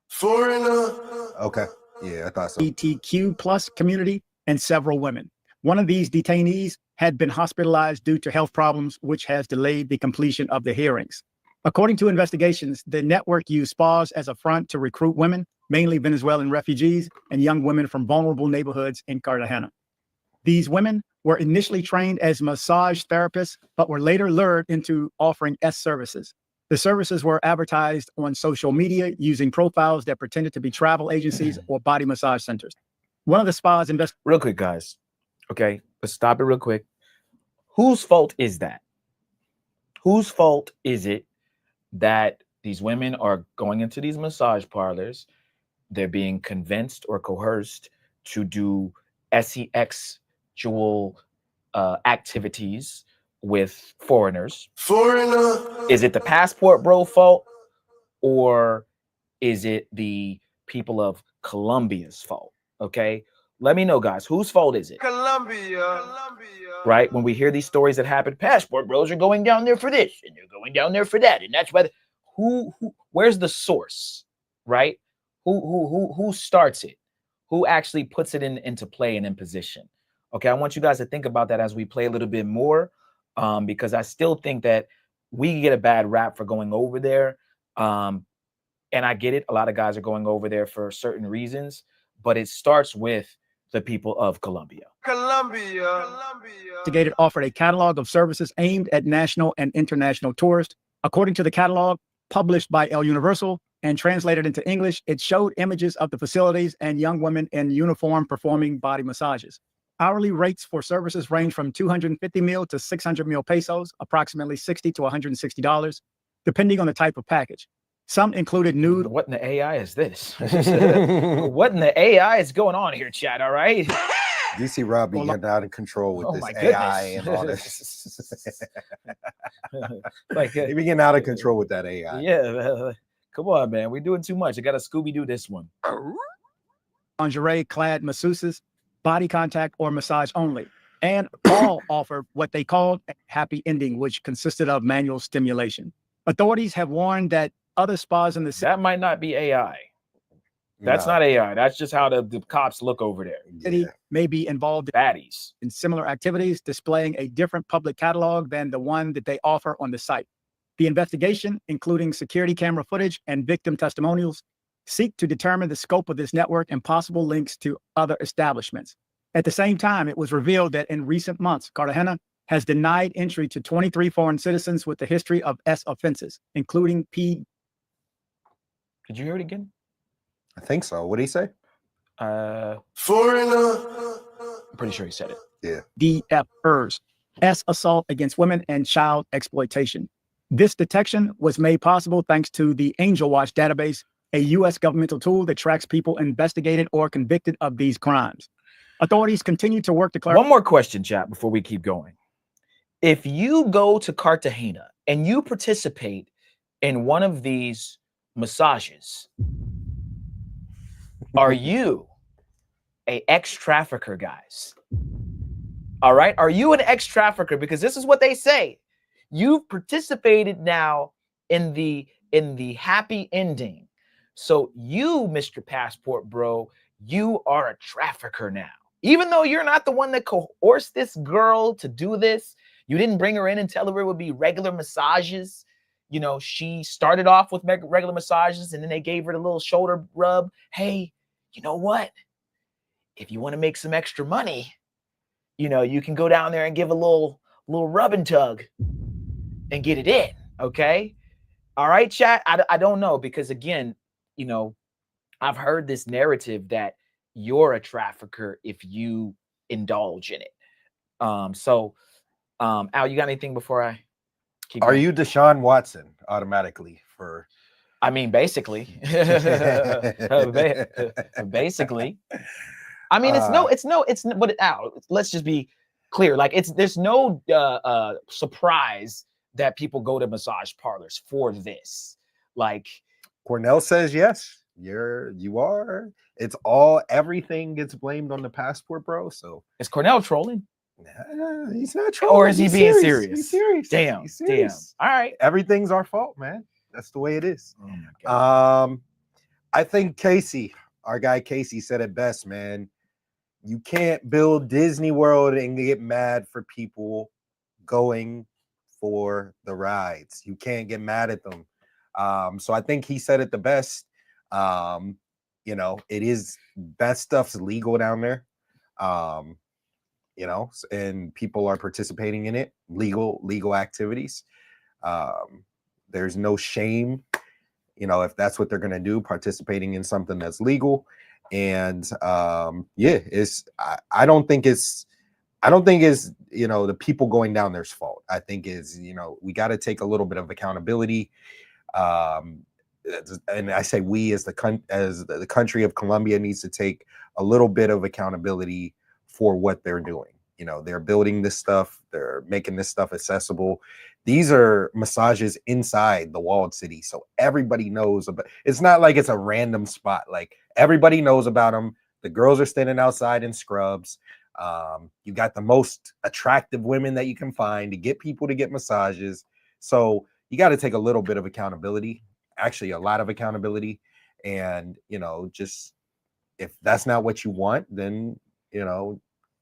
foreigner? Okay. Yeah, I thought so. LGBTQ plus community, and several women. One of these detainees had been hospitalized due to health problems, which has delayed the completion of the hearings. According to investigations, the network used spas as a front to recruit women, mainly Venezuelan refugees and young women from vulnerable neighborhoods in Cartagena. These women were initially trained as massage therapists, but were later lured into offering services. The services were advertised on social media using profiles that pretended to be travel agencies or body massage centers. One of the spas real quick, guys. Okay, let's stop it real quick. Whose fault is that? Whose fault is it that these women are going into these massage parlors? They're being convinced or coerced to do sexual activities with foreigners. Is it the passport bro fault, or is it the people of Colombia's fault? Okay, let me know, guys. Whose fault is it? Colombia. Right? When we hear these stories that happen, passport bros are going down there for this and they're going down there for that, and that's why. Where's the source? Right? Who starts it? Who actually puts it into play and in position? Okay, I want you guys to think about that as we play a little bit more. Because I still think that we get a bad rap for going over there. And I get it. A lot of guys are going over there for certain reasons, but it starts with the people of Colombia. Investigated offered a catalog of services aimed at national and international tourists. According to the catalog published by El Universal and translated into English, it showed images of the facilities and young women in uniform performing body massages. Hourly rates for services range from 250 mil to 600 mil pesos, approximately $60 to $160, depending on the type of package. Some included nude. What in the AI is this? What in the AI is going on here, chat? All right. DC Rob be getting out of control with this AI and all this. Like he be getting out of control with that AI. Yeah. Come on, man. We're doing too much. I got to Scooby-Doo this one. Lingerie, clad masseuses, body contact, or massage only. And all offered what they called a happy ending, which consisted of manual stimulation. Authorities have warned that other spas in the That might not be AI. That's No. not AI. That's just how the cops look over there. city may be involved Baddies. in similar activities, displaying a different public catalog than the one that they offer on the site. The investigation, including security camera footage and victim testimonials, seek to determine the scope of this network and possible links to other establishments. At the same time, it was revealed that in recent months, Cartagena has denied entry to 23 foreign citizens with a history of S offenses, including Did you hear it again? I think so. What did he say? Foreigner. I'm pretty sure he said it. Yeah. DFers, S assault against women and child exploitation. This detection was made possible thanks to the Angel Watch database, a U.S. governmental tool that tracks people investigated or convicted of these crimes. Authorities continue to work to clarify. One more question, chat, before we keep going. If you go to Cartagena and you participate in one of these massages, are you a ex-trafficker, guys? All right. Are you an ex-trafficker? Because this is what they say. You've participated now in the happy ending. So you, Mr. Passport Bro, you are a trafficker now. Even though you're not the one that coerced this girl to do this, you didn't bring her in and tell her it would be regular massages. You know, she started off with regular massages and then they gave her the little shoulder rub. Hey, you know what? If you want to make some extra money, you know, you can go down there and give a little rub and tug and get it in. Okay. All right, chat. I don't know, because again, you know, I've heard this narrative that you're a trafficker if you indulge in it. Al, you got anything before I keep Are going? you Deshaun Watson automatically for? I mean, basically. Basically. I mean, but Al, let's just be clear. Like, there's no surprise that people go to massage parlors for this. Like, Cornell says yes. You are. It's everything gets blamed on the Passport Bro. So is Cornell trolling? He's not trolling. Or is he being serious? He's serious. Damn. He's serious. Damn. All right. Everything's our fault, man. That's the way it is. Oh my God. I think our guy Casey said it best, man. You can't build Disney World and get mad for people going for the rides. You can't get mad at them. So I think he said it the best. You know, that stuff's legal down there. You know, and people are participating in it, legal activities. There's no shame, you know, if that's what they're going to do, participating in something that's legal. And yeah, I don't think it's, you know, the people going down there's fault. I think you know, we got to take a little bit of accountability. And I say we as the country of Colombia needs to take a little bit of accountability for what they're doing. You know, they're building this stuff, they're making this stuff accessible. These are massages inside the walled city, so everybody knows about. It's not like it's a random spot. Like, everybody knows about them. The girls are standing outside in scrubs. You got the most attractive women that you can find to get people to get massages. So you got to take a little bit of accountability, actually a lot of accountability. And, you know, just if that's not what you want, then, you know,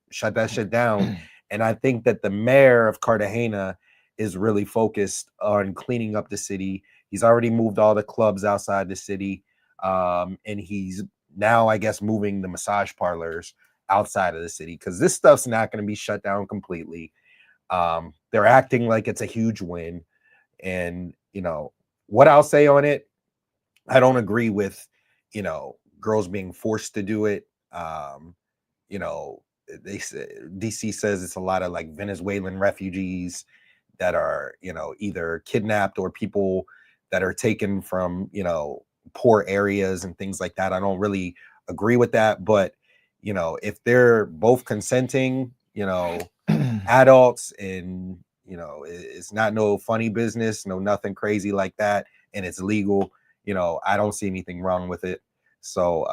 shut that shit down. And I think that the mayor of Cartagena is really focused on cleaning up the city. He's already moved all the clubs outside the city. And he's now, I guess, moving the massage parlors outside of the city, because this stuff's not going to be shut down completely. They're acting like it's a huge win. And, you know, what I'll say on it, I don't agree with, you know, girls being forced to do it. You know, they say DC says it's a lot of like Venezuelan refugees that are, you know, either kidnapped or people that are taken from, you know, poor areas and things like that. I don't really agree with that, but, you know, if they're both consenting, you know, adults, and, you know, it's not no funny business, no nothing crazy like that, and it's legal, you know, I don't see anything wrong with it. So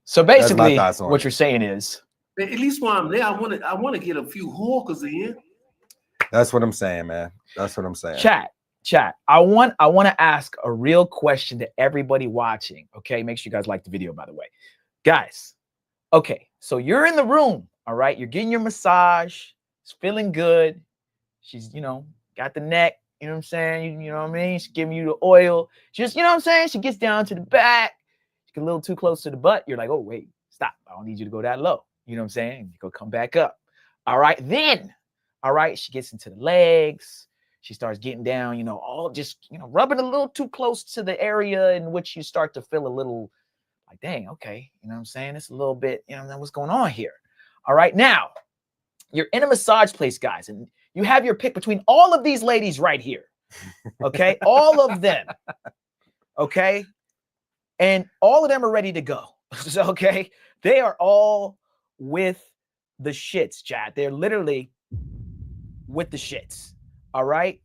so that's my basically thoughts on what it. you're saying is, At least while I'm there, I want to get a few hawkers in. That's what I'm saying, man. That's what I'm saying. Chat. I want to ask a real question to everybody watching. Okay, make sure you guys like the video, by the way, guys. Okay, so you're in the room. All right, you're getting your massage. It's feeling good. She's, you know, got the neck. You know what I'm saying? You know what I mean? She's giving you the oil. Just, you know what I'm saying? She gets down to the back. She gets a little too close to the butt. You're like, oh, wait, stop. I don't need you to go that low. You know what I'm saying? You go come back up. All right, then. All right, she gets into the legs. She starts getting down, you know, all just, you know, rubbing a little too close to the area in which you start to feel a little like, dang, okay. You know what I'm saying? It's a little bit, you know, what's going on here? All right, now, you're in a massage place, guys, and you have your pick between all of these ladies right here. Okay, all of them. Okay, and all of them are ready to go. So, okay, they are all with the shits, Chad. They're literally with the shits. All right.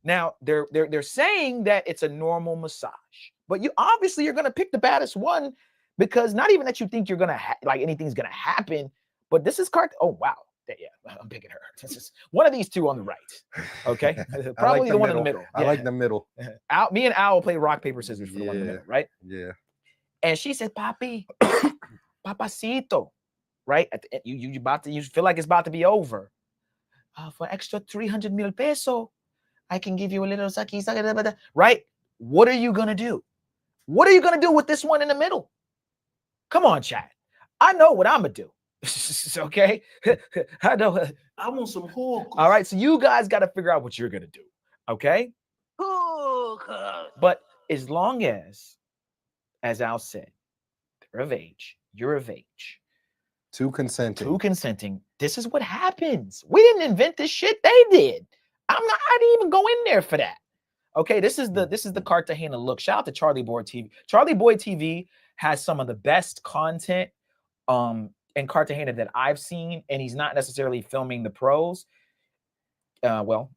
Now they're saying that it's a normal massage, but you obviously you're gonna pick the baddest one because not even that you think you're gonna like anything's gonna happen, but this is Oh wow, yeah, I'm picking her. This is one of these two on the right. Okay, probably like the one in the middle. I like the middle. Me and Al will play rock paper scissors for the one in the middle, right? Yeah. And she said, "Papi, papacito," right? At the, you feel like it's about to be over. For extra 300 mil peso, I can give you a little saki, right? What are you gonna do? What are you gonna do with this one in the middle? Come on, chat. I know what I'm gonna do. Okay, I know. I want some hawkers. All right, so you guys got to figure out what you're gonna do. Okay. But as long as Al said, they're of age, you're of age. Two consenting. This is what happens. We didn't invent this shit. They did. I didn't even go in there for that. Okay, this is the Cartagena look. Shout out to Charlie Boy TV. Charlie Boy TV has some of the best content in Cartagena that I've seen, and he's not necessarily filming the pros. Well,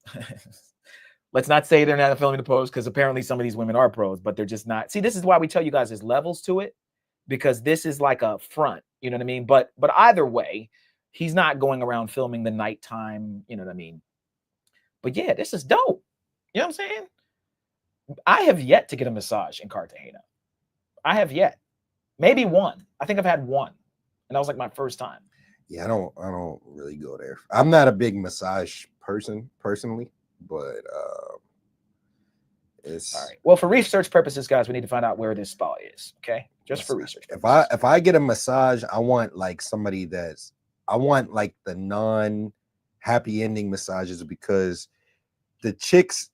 let's not say they're not filming the pros because apparently some of these women are pros, but they're just not. See, this is why we tell you guys there's levels to it, because this is like a front. You know what I mean? But either way, he's not going around filming the nighttime. You know what I mean? But yeah, this is dope. You know what I'm saying? I have yet to get a massage in Cartagena. I have yet. Maybe one. I think I've had one. And that was like my first time. Yeah, I don't really go there. I'm not a big massage person personally, but it's all right. Well, for research purposes, guys, we need to find out where this spa is. Okay, just for research purposes. If I get a massage, I want like somebody I want like the non-happy ending massages, because the chicks,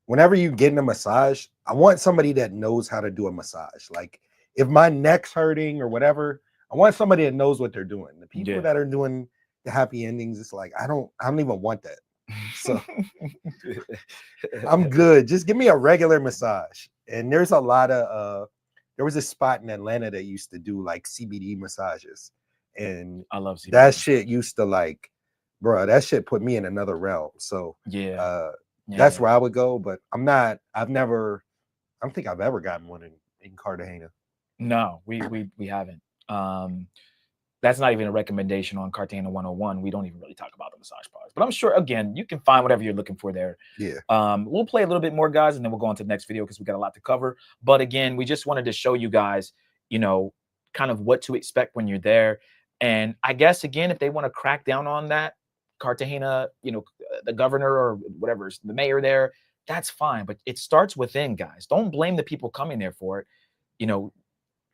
whenever you get in a massage, I want somebody that knows how to do a massage. Like if my neck's hurting or whatever, I want somebody that knows what they're doing. The people that are doing the happy endings, it's like I don't even want that. So I'm good. Just give me a regular massage. And there's a lot of there was a spot in Atlanta that used to do like CBD massages, and I love CBD. That shit used to like, bro, that shit put me in another realm. So that's where I would go. But I don't think I've ever gotten one in Cartagena. No, we haven't. That's not even a recommendation on Cartagena 101. We don't even really talk about the massage parlors, but I'm sure, again, you can find whatever you're looking for there. Yeah. We'll play a little bit more, guys, and then we'll go on to the next video because we got a lot to cover. But again, we just wanted to show you guys, you know, kind of what to expect when you're there. And I guess, again, if they want to crack down on that, Cartagena, you know, the governor or whatever, the mayor there, that's fine. But it starts within, guys. Don't blame the people coming there for it. You know,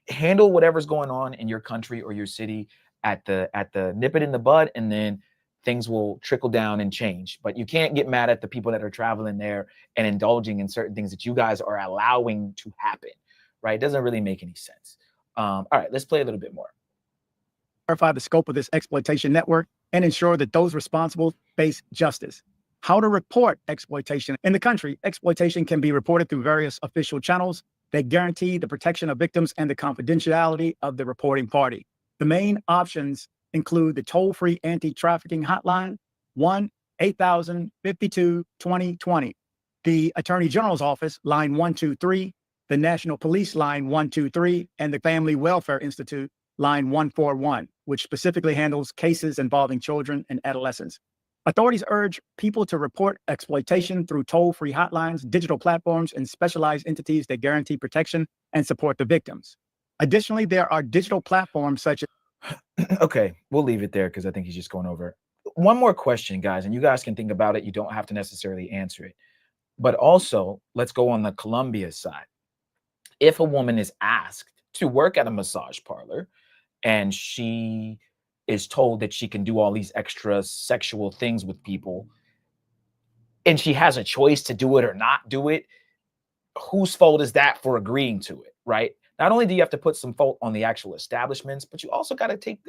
handle whatever's going on in your country or your city at the nip it in the bud, and then things will trickle down and change. But you can't get mad at the people that are traveling there and indulging in certain things that you guys are allowing to happen, right? It doesn't really make any sense. All right, let's play a little bit more. Clarify the scope of this exploitation network and ensure that those responsible face justice. How to report exploitation. In the country, exploitation can be reported through various official channels that guarantee the protection of victims and the confidentiality of the reporting party. The main options include the toll-free anti-trafficking hotline, 1-8000-52-2020, the Attorney General's office, line 123, the National Police line 123, and the Family Welfare Institute line 141, which specifically handles cases involving children and adolescents. Authorities urge people to report exploitation through toll-free hotlines, digital platforms, and specialized entities that guarantee protection and support the victims. Additionally, there are digital platforms such as... Okay, we'll leave it there because I think he's just going over it. One more question, guys, and you guys can think about it. You don't have to necessarily answer it. But also, let's go on the Colombia side. If a woman is asked to work at a massage parlor and she is told that she can do all these extra sexual things with people, and she has a choice to do it or not do it, whose fault is that for agreeing to it, right? Not only do you have to put some fault on the actual establishments, but you also got to take,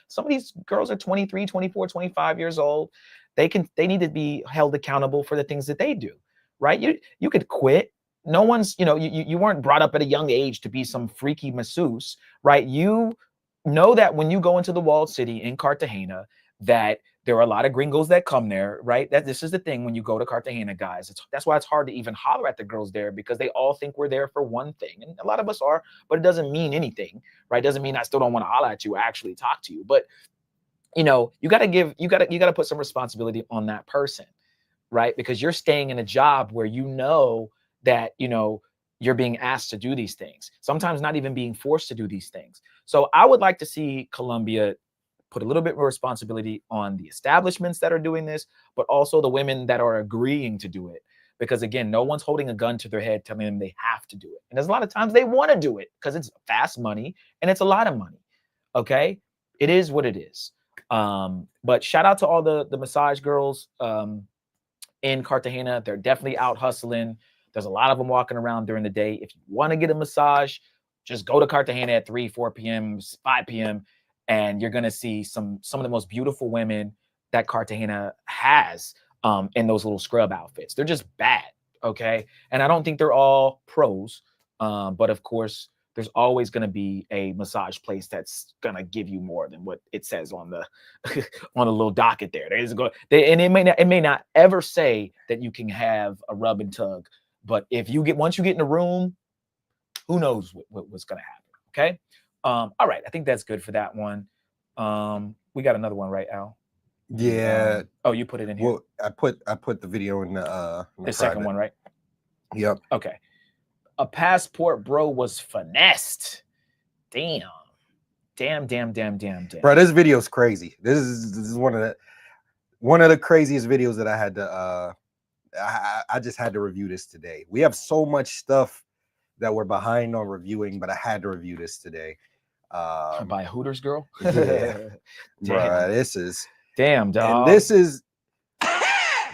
some of these girls are 23, 24, 25 years old. They need to be held accountable for the things that they do, right? You could quit. No one's, you weren't brought up at a young age to be some freaky masseuse, right? You know that when you go into the walled city in Cartagena, that there are a lot of gringos that come there, right? That this is the thing when you go to Cartagena, guys. That's why it's hard to even holler at the girls there, because they all think we're there for one thing. And a lot of us are, but it doesn't mean anything, right? It doesn't mean I still don't want to holler at you, actually talk to you. But you got to put some responsibility on that person, right? Because you're staying in a job where that, you're being asked to do these things, sometimes not even being forced to do these things. So I would like to see Colombia put a little bit more responsibility on the establishments that are doing this, but also the women that are agreeing to do it. Because again, no one's holding a gun to their head telling them they have to do it. And there's a lot of times they want to do it because it's fast money and it's a lot of money. Okay. It is what it is. But shout out to all the massage girls in Cartagena. They're definitely out hustling. There's a lot of them walking around during the day. If you want to get a massage, just go to Cartagena at 3, 4 p.m., 5 p.m., and you're going to see some of the most beautiful women that Cartagena has in those little scrub outfits. They're just bad, okay? And I don't think they're all pros, but of course, there's always going to be a massage place that's going to give you more than what it says on the on a little docket there. And it may not ever say that you can have a rub and tug, but once you get in the room, who knows what's going to happen, okay? All right, I think that's good for that one. We got another one, right, Al? Yeah. Oh, you put it in here. Well, I put the video in the second one, right? Yep. Okay. A passport bro was finessed. Damn. Bro, this video is crazy. This is one of the craziest videos that I had to I just had to review this today. We have so much stuff that we're behind on reviewing, but I had to review this today. By a Hooters girl? Yeah. Bro, this is damn, dog. And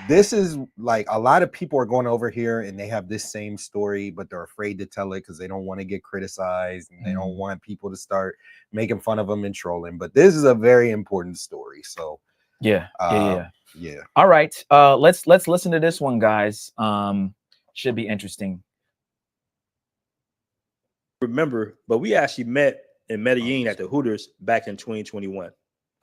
this is like a lot of people are going over here and they have this same story, but they're afraid to tell it because they don't want to get criticized and they don't want people to start making fun of them and trolling. But this is a very important story. So yeah. All right. Let's listen to this one, guys. Should be interesting. Remember, but we actually met in Medellin at the Hooters back in 2021.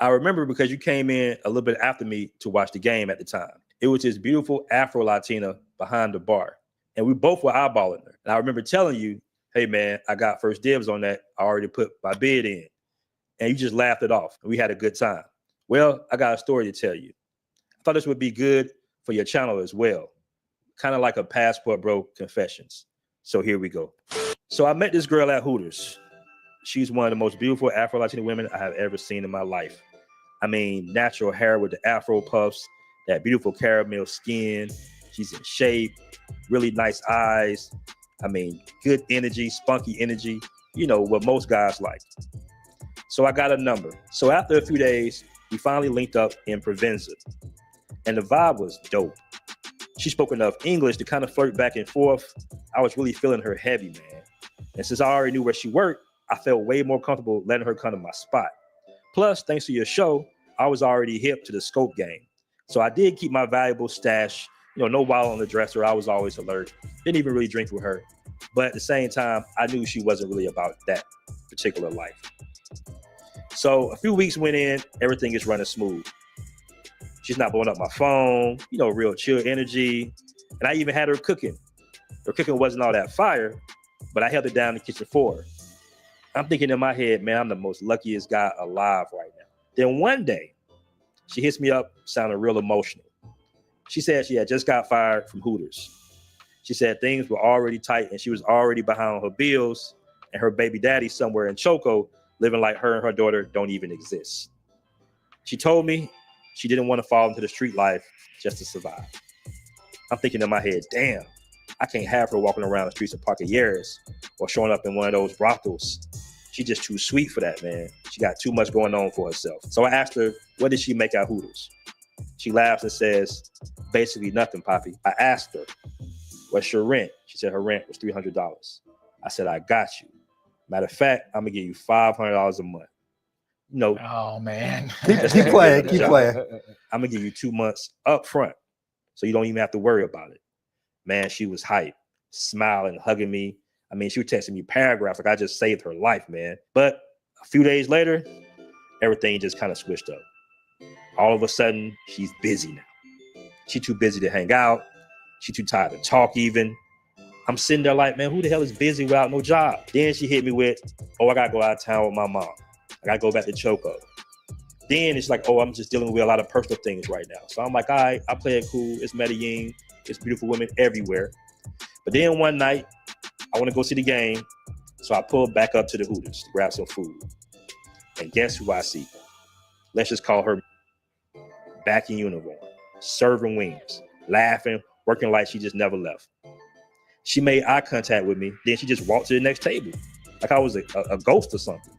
I remember because you came in a little bit after me to watch the game at the time. It was this beautiful Afro-Latina behind the bar, and we both were eyeballing her. And I remember telling you, hey man, I got first dibs on that. I already put my bid in. And you just laughed it off. We had a good time. Well, I got a story to tell you. I thought this would be good for your channel as well. Kind of like a passport bro confessions. So here we go. So I met this girl at Hooters. She's one of the most beautiful Afro-Latina women I have ever seen in my life. I mean, natural hair with the Afro puffs, that beautiful caramel skin. She's in shape, really nice eyes. I mean, good energy, spunky energy, what most guys like. So I got a number. So after a few days, we finally linked up in Provenza. And the vibe was dope. She spoke enough English to kind of flirt back and forth. I was really feeling her heavy, man. And since I already knew where she worked, I felt way more comfortable letting her come to my spot. Plus, thanks to your show, I was already hip to the scope game. So I did keep my valuable stash, no wallet on the dresser. I was always alert. Didn't even really drink with her. But at the same time, I knew she wasn't really about that particular life. So a few weeks went in, everything is running smooth. She's not blowing up my phone, real chill energy. And I even had her cooking. Her cooking wasn't all that fire, but I held it down in the kitchen for her. I'm thinking in my head, man, I'm the most luckiest guy alive right now. Then one day, she hits me up, sounding real emotional. She said she had just got fired from Hooters. She said things were already tight and she was already behind on her bills, and her baby daddy somewhere in Choco living like her and her daughter don't even exist. She told me she didn't want to fall into the street life just to survive. I'm thinking in my head, damn, I can't have her walking around the streets of Parquilleras or showing up in one of those brothels. She's just too sweet for that, man. She got too much going on for herself. So I asked her, what did she make at Hooters? She laughs and says, basically nothing, Poppy. I asked her, what's your rent? She said her rent was $300. I said, I got you. Matter of fact, I'm gonna give you $500 a month. You know, oh man, keep playing. I'm gonna give you 2 months up front, so you don't even have to worry about it. Man, she was hyped, smiling, hugging me. I mean, she was texting me paragraphs like I just saved her life, man. But a few days later, everything just kind of switched up. All of a sudden, she's busy now. She's too busy to hang out. She's too tired to talk even. I'm sitting there like, man, who the hell is busy without no job? Then she hit me with, oh, I got to go out of town with my mom. I got to go back to Choco. Then it's like, oh, I'm just dealing with a lot of personal things right now. So I'm like, all right, I play it cool. It's Medellin. It's beautiful women everywhere. But then one night, I want to go see the game. So I pulled back up to the Hooters to grab some food. And guess who I see? Let's just call her back in uniform, serving wings, laughing, working like she just never left. She made eye contact with me. Then she just walked to the next table like I was a ghost or something.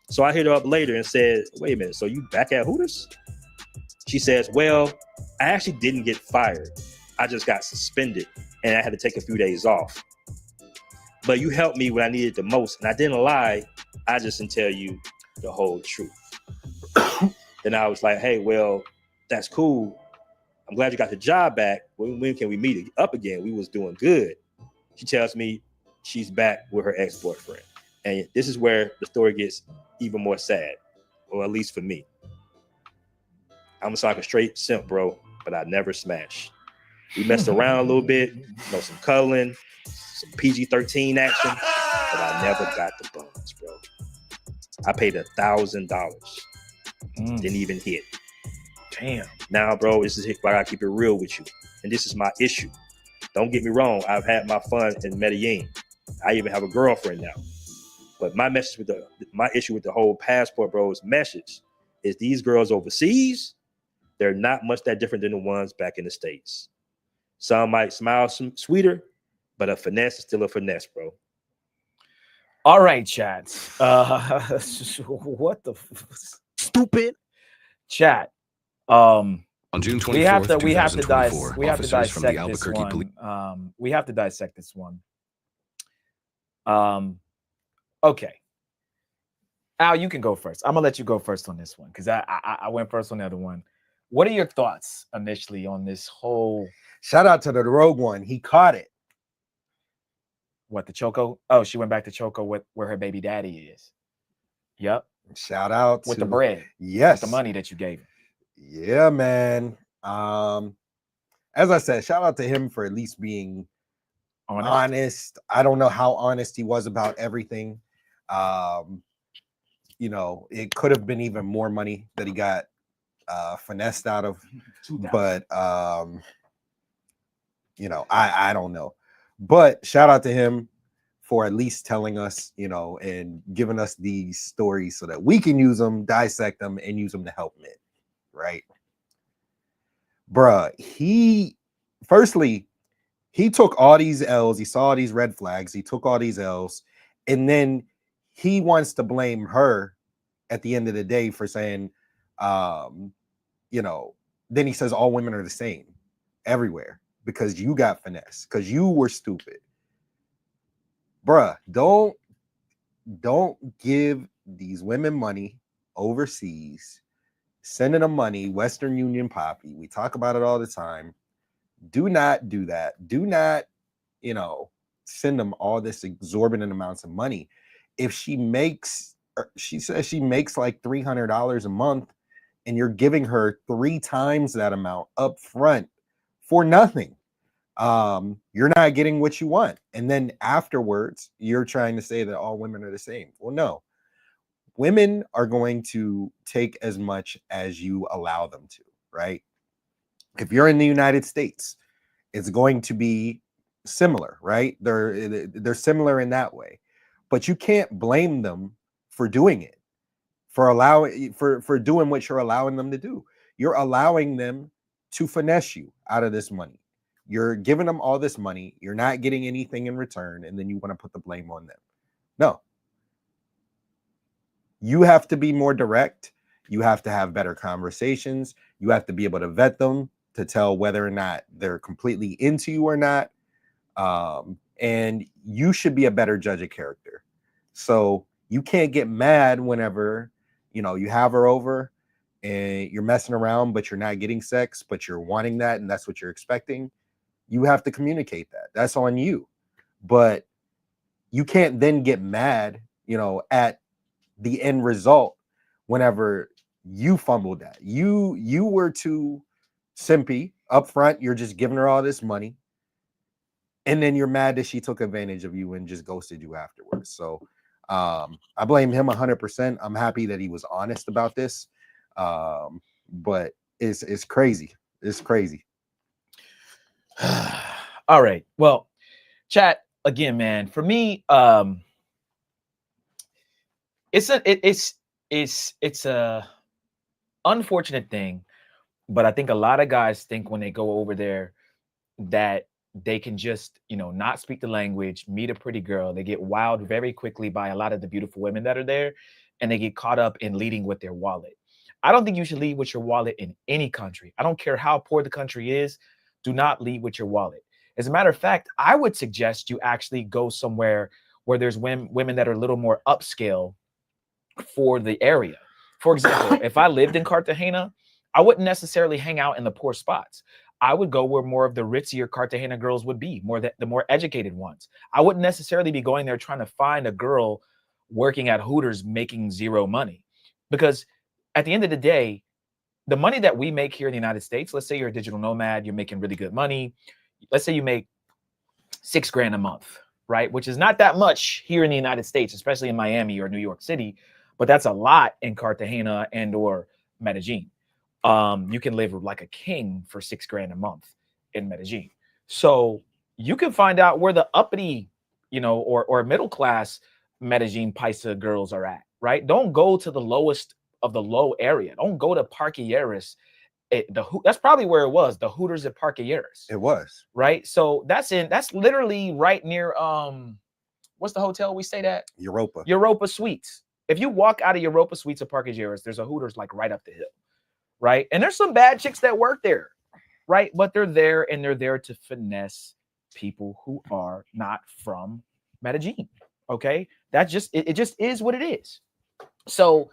So I hit her up later and said, wait a minute, so you back at Hooters? She says, well, I actually didn't get fired. I just got suspended and I had to take a few days off. But you helped me when I needed the most. And I didn't lie. I just didn't tell you the whole truth. Then I was like, hey, well, that's cool. I'm glad you got the job back. When can we meet up again? We was doing good. She tells me she's back with her ex-boyfriend. And this is where the story gets even more sad, or at least for me. I'm like a straight simp, bro, but I never smashed. We messed around a little bit, some cuddling, some PG-13 action, but I never got the bones, bro. I paid $1,000. Didn't even hit. Damn. Now, bro, this is I gotta keep it real with you. And this is my issue. Don't get me wrong, I've had my fun in Medellin. I even have a girlfriend now. But my issue with the whole passport, bro's message is these girls overseas, they're not much that different than the ones back in the States. Some might smile sweeter, but a finesse is still a finesse, bro. All right, chat. What the stupid chat? On June 24th, we have to officers dissect from the Albuquerque this one. We have to dissect this one. Okay. Al, you can go first. I'm gonna let you go first on this one because I went first on the other one. What are your thoughts initially on this whole? Shout out to the rogue one. He caught it. What, the Choco? Oh, she went back to Choco where her baby daddy is. Yep. Shout out with to the bread. Yes. With the money that you gave him. Yeah, man. As I said, shout out to him for at least being honest. I don't know how honest he was about everything. You know, it could have been even more money that he got finessed out of, but you know, I don't know. But shout out to him for at least telling us, you know, and giving us these stories so that we can use them, dissect them, and use them to help men, right? Bruh, he took all these L's, he saw these red flags, he took all these L's, and then he wants to blame her at the end of the day for saying, you know, then he says all women are the same everywhere because you got finesse, because you were stupid. Bruh, don't give these women money overseas, sending them money, Western Union Poppy. We talk about it all the time. Do not do that. Do not, you know, send them all this exorbitant amounts of money. If she says she makes like $300 a month and you're giving her 3 times that amount up front for nothing. you're not getting what you want. And then afterwards, you're trying to say that all women are the same. Well, no. Women are going to take as much as you allow them to, right? If you're in the United States, it's going to be similar, right? They're similar in that way. But you can't blame them for doing it, for doing what you're allowing them to do. You're allowing them to finesse you out of this money. You're giving them all this money. You're not getting anything in return, and then you want to put the blame on them. No. You have to be more direct. You have to have better conversations. You have to be able to vet them to tell whether or not they're completely into you or not. And you should be a better judge of character. So you can't get mad whenever, you have her over and you're messing around, but you're not getting sex, but you're wanting that, and that's what you're expecting. You have to communicate that. That's on you. But you can't then get mad, at the end result whenever you fumbled that. You were too simpy up front. You're just giving her all this money, and then you're mad that she took advantage of you and just ghosted you afterwards. So I blame him 100%. I'm happy that he was honest about this, but it's crazy. It's crazy. All right. Well, chat again, man. For me, it's a unfortunate thing, but I think a lot of guys think when they go over there that they can just, not speak the language, meet a pretty girl. They get wowed very quickly by a lot of the beautiful women that are there, and they get caught up in leading with their wallet. I don't think you should lead with your wallet in any country. I don't care how poor the country is. Do not lead with your wallet. As a matter of fact, I would suggest you actually go somewhere where there's women that are a little more upscale for the area. For example, if I lived in Cartagena, I wouldn't necessarily hang out in the poor spots. I would go where more of the ritzier Cartagena girls would be, the more educated ones. I wouldn't necessarily be going there trying to find a girl working at Hooters making zero money. Because at the end of the day, the money that we make here in the United States, let's say you're a digital nomad, you're making really good money. Let's say you make $6 grand a month, right? Which is not that much here in the United States, especially in Miami or New York City, but that's a lot in Cartagena and or Medellin. You can live like a king for $6 grand a month in Medellin. So you can find out where the uppity, or middle class Medellin Paisa girls are at, right? Don't go to the lowest of the low area. Don't go to Parquilleras. That's probably where it was, the Hooters at Parquilleras. It was. Right? So that's literally right near, what's the hotel we stayed at? Europa Suites. If you walk out of Europa Suites at Parquilleras, there's a Hooters like right up the hill. Right? And there's some bad chicks that work there, right? But they're there, and they're there to finesse people who are not from Medellin. Okay? That just it just is what it is. So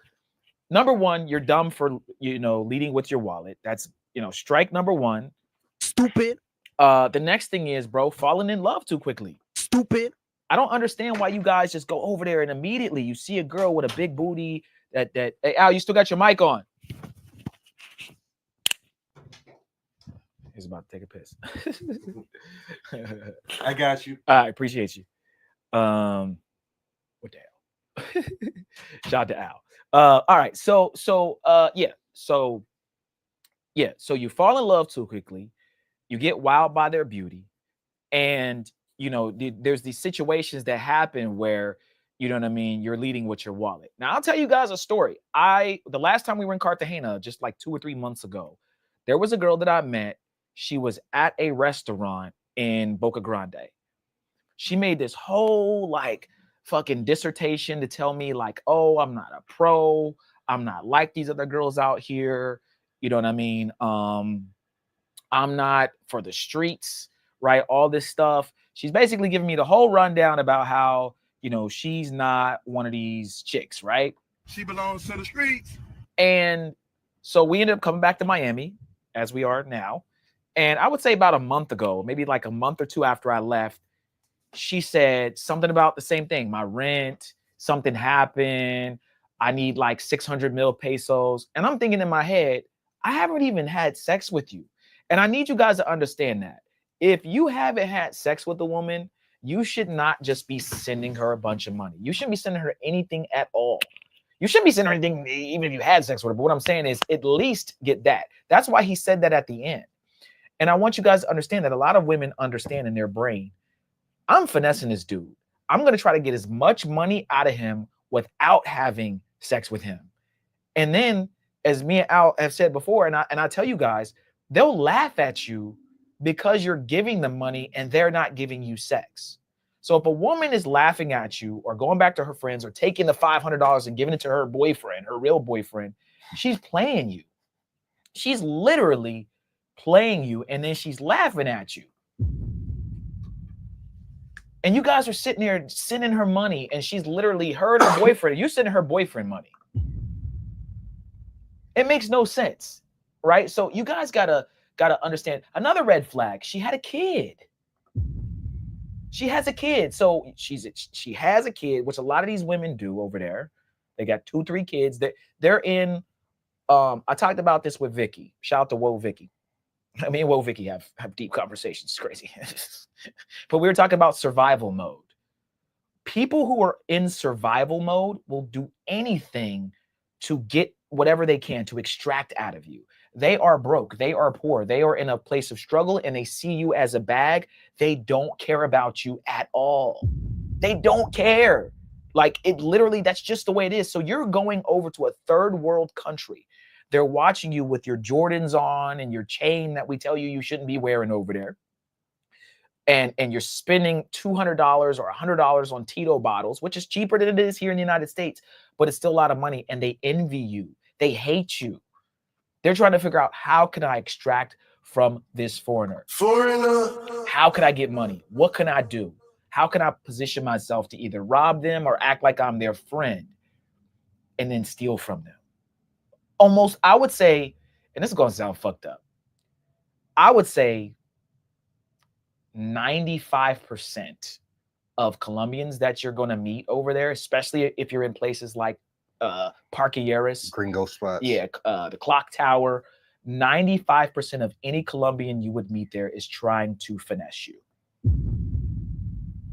number one, you're dumb for leading with your wallet. That's strike number one. Stupid. The next thing is, bro, falling in love too quickly. Stupid. I don't understand why you guys just go over there and immediately you see a girl with a big booty that hey, Al, you still got your mic on. He's about to take a piss. I got you. I appreciate you. What the hell? Shout out to Al. All right. So you fall in love too quickly. You get wowed by their beauty. And, there's these situations that happen where, you're leading with your wallet. Now, I'll tell you guys a story. The last time we were in Cartagena, just like 2 or 3 months ago, there was a girl that I met. She was at a restaurant in Boca Grande. She made this whole fucking dissertation to tell me oh, I'm not a pro. I'm not like these other girls out here. You know what I mean? I'm not for the streets, right? All this stuff. She's basically giving me the whole rundown about how, she's not one of these chicks, right? She belongs to the streets. And so we ended up coming back to Miami, as we are now. And I would say about a month ago, maybe like a month or two after I left, she said something about the same thing. My rent, something happened. I need like 600 mil pesos. And I'm thinking in my head, I haven't even had sex with you. And I need you guys to understand that. if you haven't had sex with a woman, you should not just be sending her a bunch of money. You shouldn't be sending her anything at all. You shouldn't be sending her anything even if you had sex with her. But what I'm saying is at least get that. That's why he said that at the end. And I want you guys to understand that a lot of women understand in their brain, I'm finessing this dude. I'm going to try to get as much money out of him without having sex with him. And then, as me and Al have said before, and I tell you guys, they'll laugh at you because you're giving them money and they're not giving you sex. So if a woman is laughing at you or going back to her friends or taking the $500 and giving it to her boyfriend, her real boyfriend, she's playing you. She's literally playing you, and then she's laughing at you. And you guys are sitting there sending her money, and she's literally her and her boyfriend. You're sending her boyfriend money. It makes no sense, right? So you guys gotta understand. Another red flag, she had a kid. She has a kid. So she has a kid, which a lot of these women do over there. They got 2, 3 kids. They're in, I talked about this with Vicky. Shout out to Whoa Vicky. I mean, Whoa Vicky have deep conversations. It's crazy. But we were talking about survival mode. People who are in survival mode will do anything to get whatever they can to extract out of you. They are broke. They are poor. They are in a place of struggle, and they see you as a bag. They don't care about you at all. They don't care. Like, it literally, that's just the way it is. So you're going over to a third world country. They're watching you with your Jordans on and your chain that we tell you you shouldn't be wearing over there. And you're spending $200 or $100 on Tito bottles, which is cheaper than it is here in the United States, but it's still a lot of money, and they envy you. They hate you. They're trying to figure out, how can I extract from this foreigner? How can I get money? What can I do? How can I position myself to either rob them or act like I'm their friend and then steal from them? Almost, I would say, and this is going to sound fucked up, I would say 95% of Colombians that you're going to meet over there, especially if you're in places like Parquilleras, Gringo spots. Yeah, the Clock Tower. 95% of any Colombian you would meet there is trying to finesse you.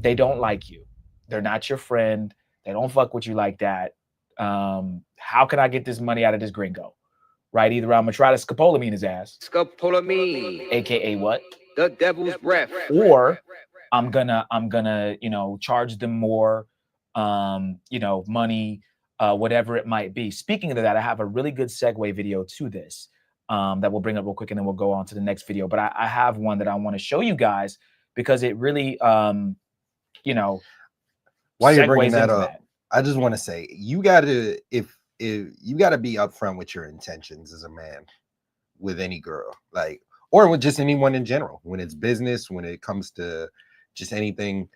They don't like you. They're not your friend. They don't fuck with you like that. How can I get this money out of this gringo? Right? Either I'm gonna try to scopolamine his ass. Scopolamine. AKA what? The devil's breath. Or I'm gonna, charge them more, money, whatever it might be. Speaking of that, I have a really good segue video to this that we'll bring up real quick, and then we'll go on to the next video. But I have one that I want to show you guys because it really, while you're bringing that up, I just want to say, you gotta, if you gotta be upfront with your intentions as a man with any girl, like, or with just anyone in general, when it's business, when it comes to just anything,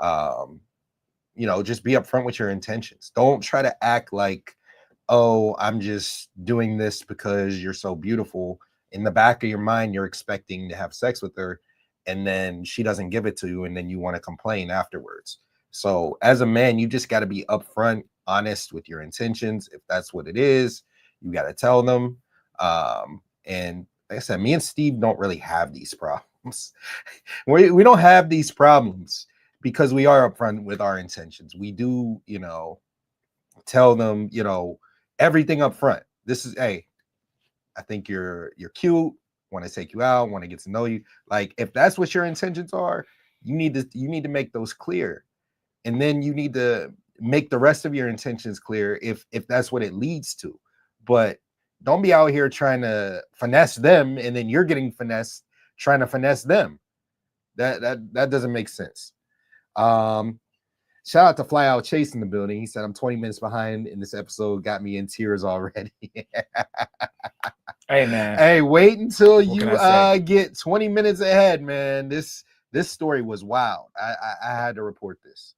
just be upfront with your intentions. Don't try to act like, oh, I'm just doing this because you're so beautiful. In the back of your mind, you're expecting to have sex with her, and then she doesn't give it to you, and then you want to complain afterwards. So as a man, you just got to be upfront, honest with your intentions. If that's what it is, you got to tell them. And like I said, me and Steve don't really have these problems. We don't have these problems because we are upfront with our intentions. We do, tell them, everything up front. This is, hey, I think you're cute. Want to take you out. Want to get to know you. Like, if that's what your intentions are, you need to make those clear. And then you need to make the rest of your intentions clear if that's what it leads to. But don't be out here trying to finesse them, and then you're getting finessed trying to finesse them. That doesn't make sense. Shout out to Fly Out Chase in the building. He said, I'm 20 minutes behind in this episode. Got me in tears already. Hey, man. Hey, wait until you get 20 minutes ahead, man. This story was wild. I had to report this.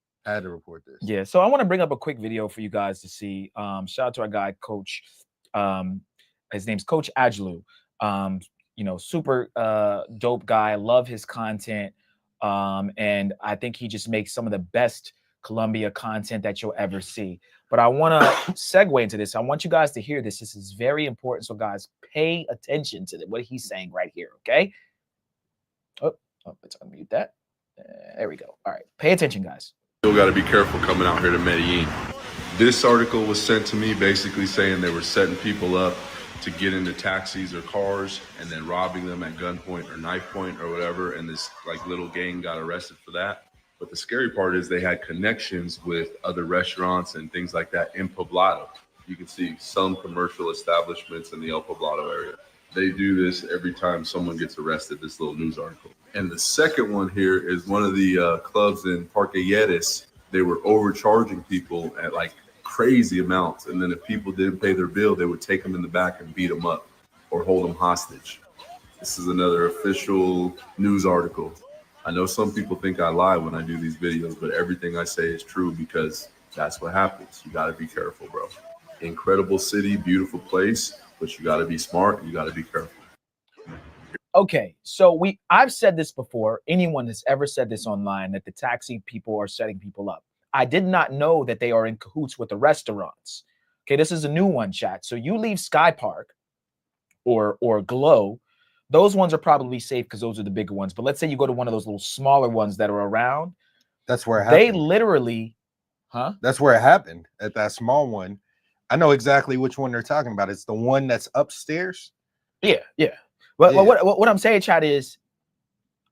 Yeah, so I want to bring up a quick video for you guys to see. Shout out to our guy, Coach. His name's Coach Ajlu. Super dope guy. Love his content. And I think he just makes some of the best Colombia content that you'll ever see. But I want to segue into this. I want you guys to hear this. This is very important. So guys, pay attention to what he's saying right here. Okay. Oh, Oh, let's unmute that. There we go. All right. Pay attention, guys. Still got to be careful coming out here to Medellin. This article was sent to me basically saying they were setting people up to get into taxis or cars and then robbing them at gunpoint or knife point or whatever. And this like little gang got arrested for that. But the scary part is they had connections with other restaurants and things like that in Poblado. You can see some commercial establishments in the El Poblado area. They do this every time someone gets arrested, this little news article. And the second one here is one of the clubs in Parque Yeres. They were overcharging people at like crazy amounts. And then if people didn't pay their bill, they would take them in the back and beat them up or hold them hostage. This is another official news article. I know some people think I lie when I do these videos, but everything I say is true because that's what happens. You got to be careful, bro. Incredible city, beautiful place, but you got to be smart. You got to be careful. Okay, so I've said this before. Anyone that's ever said this online, that the taxi people are setting people up. I did not know that they are in cahoots with the restaurants. Okay, this is a new one, chat. So you leave Sky Park or Glow. Those ones are probably safe because those are the bigger ones. But let's say you go to one of those little smaller ones that are around. That's where it happened. They literally, That's where it happened, at that small one. I know exactly which one they're talking about. It's the one that's upstairs. Yeah. But what I'm saying, chat, is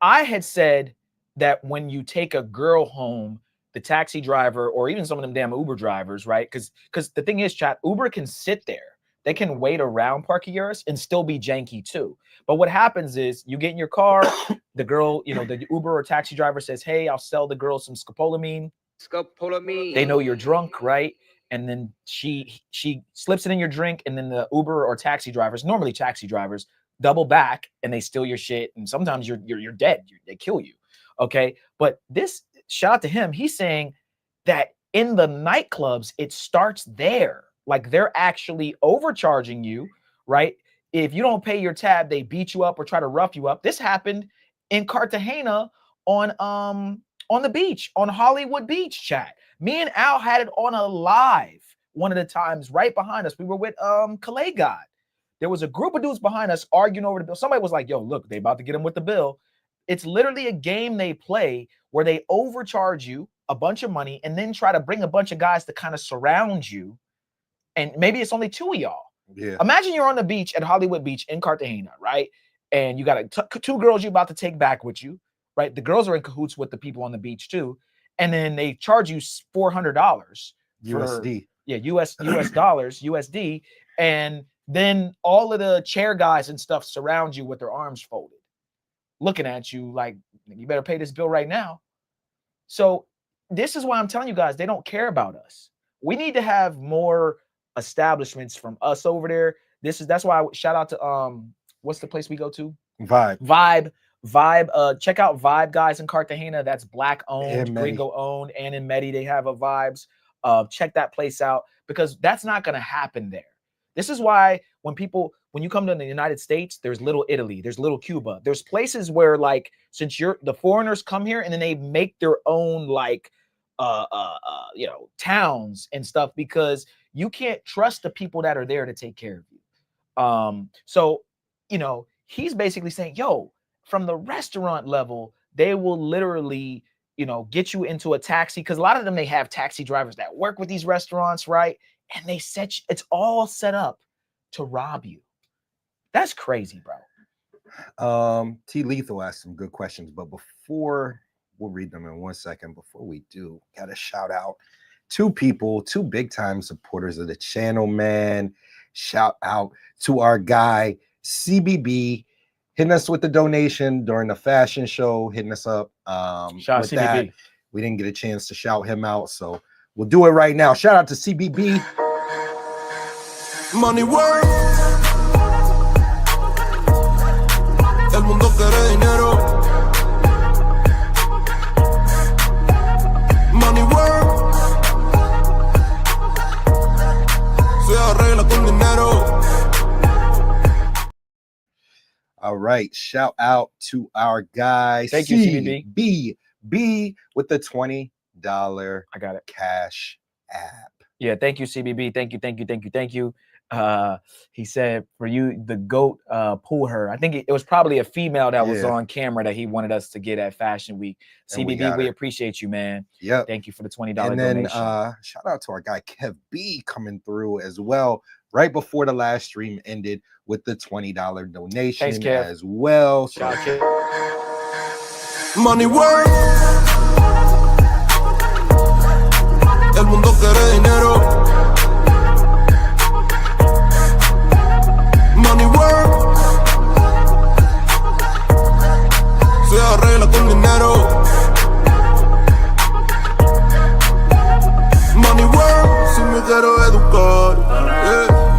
I had said that when you take a girl home, the taxi driver or even some of them damn Uber drivers, right? Because the thing is, chat, Uber can sit there. They can wait around Parque Yeres and still be janky too. But what happens is you get in your car, the girl, the Uber or taxi driver says, hey, I'll sell the girl some scopolamine. Scopolamine. They know you're drunk, right? And then she slips it in your drink, and then the Uber or taxi drivers, normally taxi drivers, double back and they steal your shit. And sometimes you're dead. They kill you. Okay. But this, shout out to him. He's saying that in the nightclubs, it starts there. Like they're actually overcharging you, right? If you don't pay your tab, they beat you up or try to rough you up. This happened in Cartagena on the beach, on Hollywood Beach, chat. Me and Al had it on a live one of the times right behind us. We were with Collab. There was a group of dudes behind us arguing over the bill. Somebody was like, yo, look, they about to get him with the bill. It's literally a game they play where they overcharge you a bunch of money and then try to bring a bunch of guys to kind of surround you. And maybe it's only two of y'all. Yeah. Imagine you're on the beach at Hollywood Beach in Cartagena, right? And you got two girls you're about to take back with you, right? The girls are in cahoots with the people on the beach too. And then they charge you $400 USD. US dollars, USD. And then all of the chair guys and stuff surround you with their arms folded, looking at you like, you better pay this bill right now. So this is why I'm telling you guys, they don't care about us. We need to have more establishments from us over there. That's why I shout out to what's the place we go to? Vibe. Check out Vibe, guys, in Cartagena. That's black owned, gringo owned, and in Medellin they have a Vibes. Check that place out because that's not going to happen there. This is why when you come to the United States, there's little Italy, there's little Cuba, there's places where like since the foreigners come here and then they make their own like towns and stuff because you can't trust the people that are there to take care of you. So he's basically saying, yo, from the restaurant level, they will literally, get you into a taxi because a lot of them, they have taxi drivers that work with these restaurants, right? And it's all set up to rob you. That's crazy, bro. T Lethal asked some good questions, but before we'll read them in 1 second. Before we do, gotta shout out two big time supporters of the channel, man. Shout out to our guy CBB, hitting us with the donation during the fashion show, hitting us up. Shout out CBB. We didn't get a chance to shout him out, so we'll do it right now. Shout out to CBB. Money work. El mundo quiere dinero. Money work. Se arregla con dinero. All right, shout out to our guys. Thank you, CBB. B with the $20. I got it. Cash app. Yeah, thank you, CBB. Thank you. He said for you, the goat pull her. I think it was probably a female that was on camera that he wanted us to get at Fashion Week. And we CBB, got we her. appreciate you, man. Yep. Thank you for the $20 And then donation. shout out to our guy Kev B coming through as well, right before the last stream ended with the $20 donation. Thanks, Kev. As well. So, Shout out, Kev. Money work. El mundo quiere dinero. Money work. Se arregla con dinero. Money work. Si me quiero educar,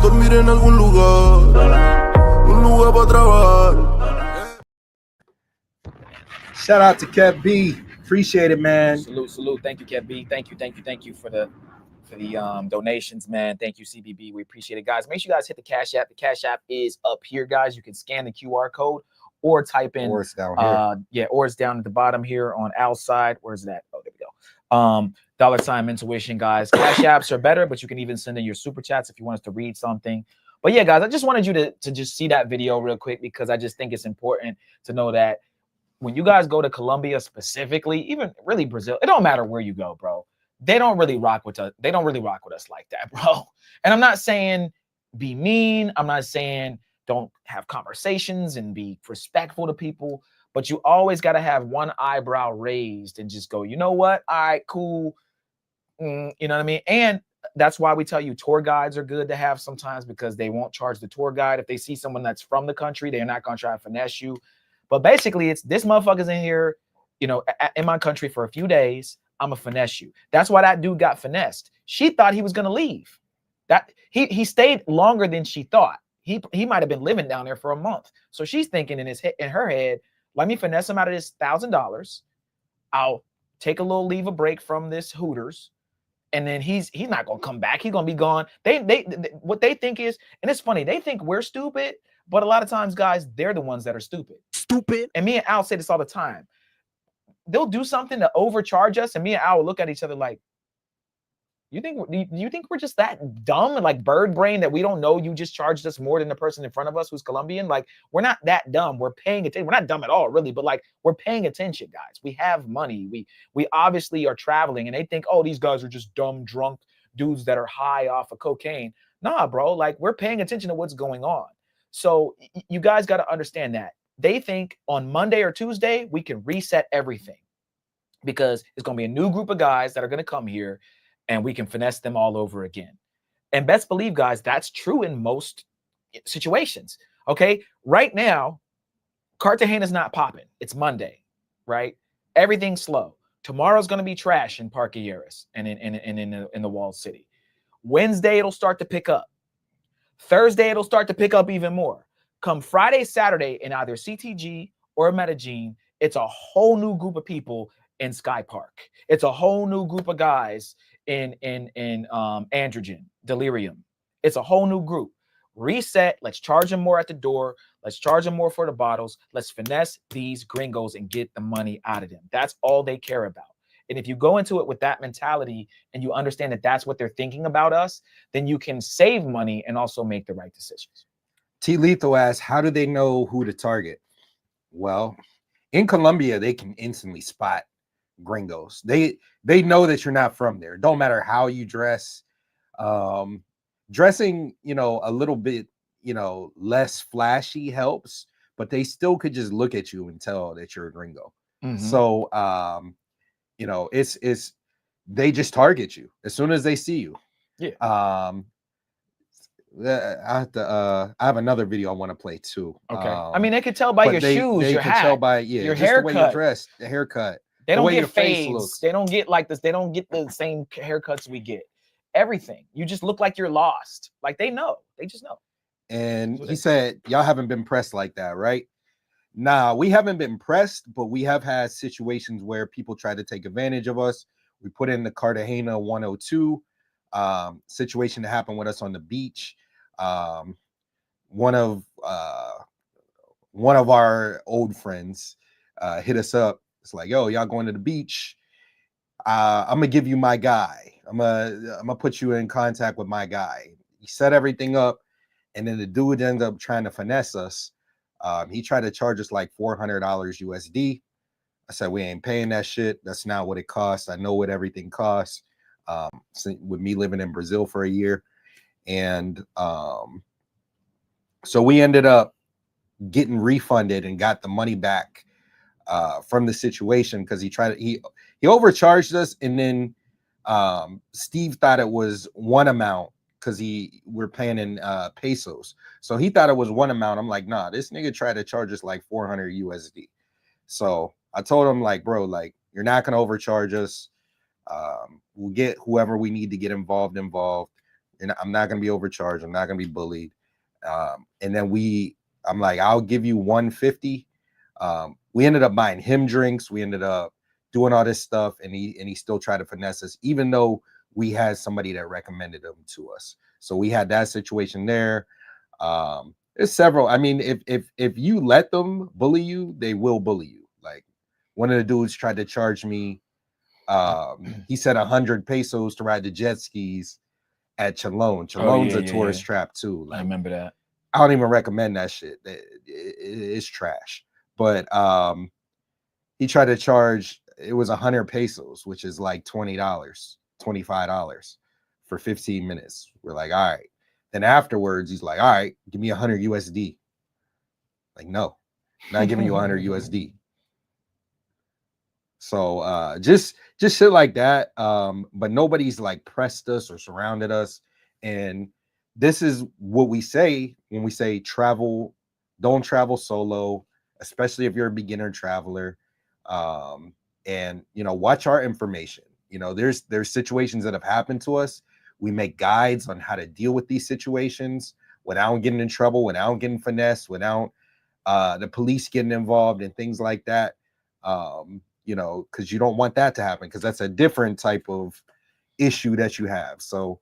dormir en algún lugar, un lugar para trabajar. shout out to Kev B. Appreciate it, man. Salute. Thank you, Kev B. Thank you for the donations, man. Thank you, CBB. We appreciate it, guys. Make sure you guys hit the Cash App. The Cash App is up here, guys. You can scan the QR code or type in. Or it's down here. Or it's down at the bottom here on Al's side. Where's that? Oh, there we go. $sign Intuition, guys. Cash Apps are better, but you can even send in your super chats if you want us to read something. But yeah, guys, I just wanted you to just see that video real quick because I just think it's important to know that when you guys go to Colombia specifically, even really Brazil, it don't matter where you go, bro. They don't really rock with us. They don't really rock with us like that, bro. And I'm not saying be mean. I'm not saying don't have conversations and be respectful to people, but you always got to have one eyebrow raised and just go, you know what? All right, cool. You know what I mean? And that's why we tell you tour guides are good to have sometimes because they won't charge the tour guide. If they see someone that's from the country, they're not going to try to finesse you. But basically, it's this motherfucker's in here, you know, in my country for a few days. I'm going to finesse you. That's why that dude got finessed. She thought he was going to leave. That he stayed longer than she thought. He might have been living down there for a month. So she's thinking in her head, let me finesse him out of this $1,000. I'll take a little leave of break from this Hooters. And then he's not going to come back. He's going to be gone. They what they think is, and it's funny, they think we're stupid, but a lot of times, guys, they're the ones that are stupid. And me and Al say this all the time. They'll do something to overcharge us, and me and Al will look at each other like, do you think we're just that dumb and like bird brain that we don't know you just charged us more than the person in front of us who's Colombian? Like, we're not that dumb. We're paying attention. We're not dumb at all, really, but like we're paying attention, guys. We have money. We obviously are traveling, and they think, oh, these guys are just dumb, drunk dudes that are high off of cocaine. Nah, bro. Like, we're paying attention to what's going on. So you guys got to understand that. They think on Monday or Tuesday, we can reset everything because it's going to be a new group of guys that are going to come here and we can finesse them all over again. And best believe, guys, that's true in most situations. Okay. Right now, Cartagena's not popping. It's Monday, right? Everything's slow. Tomorrow's going to be trash in Parque Lleras and in the walled city. Wednesday, it'll start to pick up. Thursday, it'll start to pick up even more. Come Friday, Saturday, in either CTG or Medellin, it's a whole new group of people in Sky Park. It's a whole new group of guys in Androgen, Delirium. It's a whole new group. Reset. Let's charge them more at the door. Let's charge them more for the bottles. Let's finesse these gringos and get the money out of them. That's all they care about. And if you go into it with that mentality and you understand that that's what they're thinking about us, then you can save money and also make the right decisions. T Lethal asks, how do they know who to target? Well, in Colombia, they can instantly spot gringos. They know that you're not from there. Don't matter how you dress. Dressing, a little bit, less flashy helps, but they still could just look at you and tell that you're a gringo. Mm-hmm. So, it's they just target you as soon as they see you. Yeah. I have another video I want to play too. Okay. I mean, they could tell by your shoes, they your can hat, tell by your haircut, the way you're dressed, the haircut. They don't get fades. They don't get like this. They don't get the same haircuts we get. Everything. You just look like you're lost. Like they know. They just know. And he said, y'all haven't been pressed like that, right? Nah, we haven't been pressed, but we have had situations where people try to take advantage of us. We put in the Cartagena 102 situation that happened with us on the beach. One of our old friends hit us up. It's like, yo, y'all going to the beach? I'm gonna give you my guy. I'm gonna put you in contact with my guy. He set everything up. And then the dude ended up trying to finesse us. He tried to charge us like $400 USD. I said, we ain't paying that shit. That's not what it costs. I know what everything costs. With me living in Brazil for a year. And so we ended up getting refunded and got the money back from the situation because he overcharged us. And then Steve thought it was one amount because we're paying in pesos. So he thought it was one amount. I'm like, nah, this nigga tried to charge us like 400 USD. So I told him, like, bro, like, you're not gonna overcharge us. We'll get whoever we need to get involved. And I'm not gonna be overcharged. I'm not gonna be bullied. And then I'm like, I'll give you 150. We ended up buying him drinks. We ended up doing all this stuff, and he still tried to finesse us, even though we had somebody that recommended him to us. So we had that situation there. There's several. I mean, if you let them bully you, they will bully you. Like, one of the dudes tried to charge me. He said 100 pesos to ride the jet skis at Chalon. Chalon's a tourist trap too. Like, I remember that. I don't even recommend that shit. It's trash. But he tried to charge. It was 100 pesos, which is like $20, $25 for 15 minutes. We're like, all right. Then afterwards, he's like, all right, give me 100 USD. Like, no, not giving you 100 USD. So just shit like that. But nobody's like pressed us or surrounded us. And this is what we say when we say travel. Don't travel solo, especially if you're a beginner traveler. And, you know, watch our information. You know, there's situations that have happened to us. We make guides on how to deal with these situations without getting in trouble, without getting finessed, without the police getting involved and things like that. You know, because you don't want that to happen, because that's a different type of issue that you have. So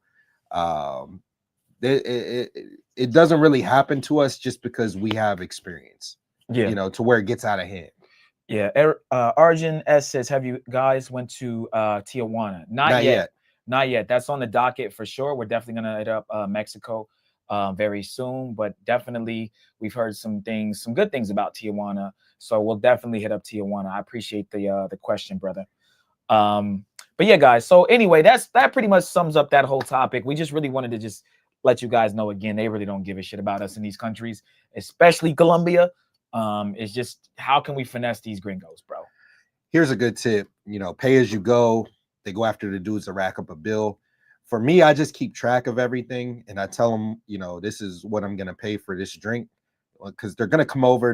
it doesn't really happen to us just because we have experience, you know, to where it gets out of hand. Yeah. Arjun S says, have you guys went to Tijuana? Not yet. Not yet. That's on the docket for sure. We're definitely going to hit up Mexico very soon, but definitely we've heard some good things about Tijuana. So we'll definitely hit up Tijuana. I appreciate the question, brother. But yeah, guys. So anyway, that pretty much sums up that whole topic. We just really wanted to just let you guys know, again, they really don't give a shit about us in these countries, especially Colombia. It's just, how can we finesse these gringos, bro? Here's a good tip. You know, pay as you go. They go after the dudes to rack up a bill. For me, I just keep track of everything, and I tell them, you know, this is what I'm gonna pay for this drink, because they're gonna come over.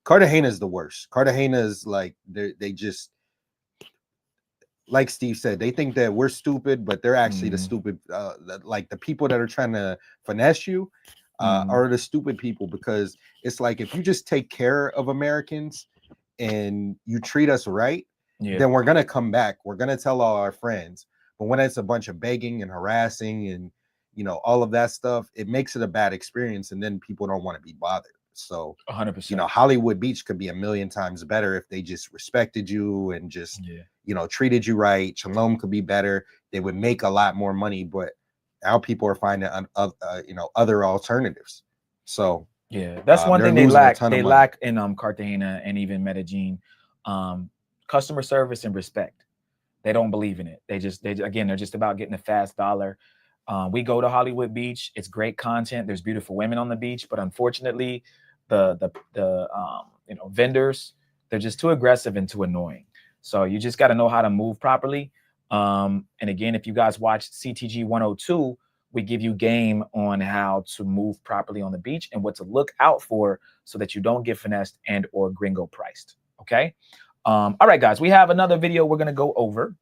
Cartagena is the worst. Cartagena is like, they just, like Steve said, they think that we're stupid, but they're actually the stupid. Like, the people that are trying to finesse you are the stupid people, because it's like, if you just take care of Americans and you treat us right, then we're gonna come back. We're gonna tell all our friends. But when it's a bunch of begging and harassing and, you know, all of that stuff, it makes it a bad experience, and then people don't want to be bothered. So 100%. You know, Hollywood Beach could be a million times better if they just respected you and just, you know, treated you right. Chalom could be better. They would make a lot more money, but now people are finding you know, other alternatives. So yeah, that's one thing they lack. They lack in Cartagena and even Medellin, customer service and respect. They don't believe in it. They're just about getting a fast dollar. We go to Hollywood Beach. It's great content. There's beautiful women on the beach, but unfortunately, the you know, vendors, they're just too aggressive and too annoying. So you just got to know how to move properly. And again, if you guys watch CTG 102, we give you game on how to move properly on the beach and what to look out for so that you don't get finessed and or gringo priced. Okay. All right, guys, we have another video we're going to go over.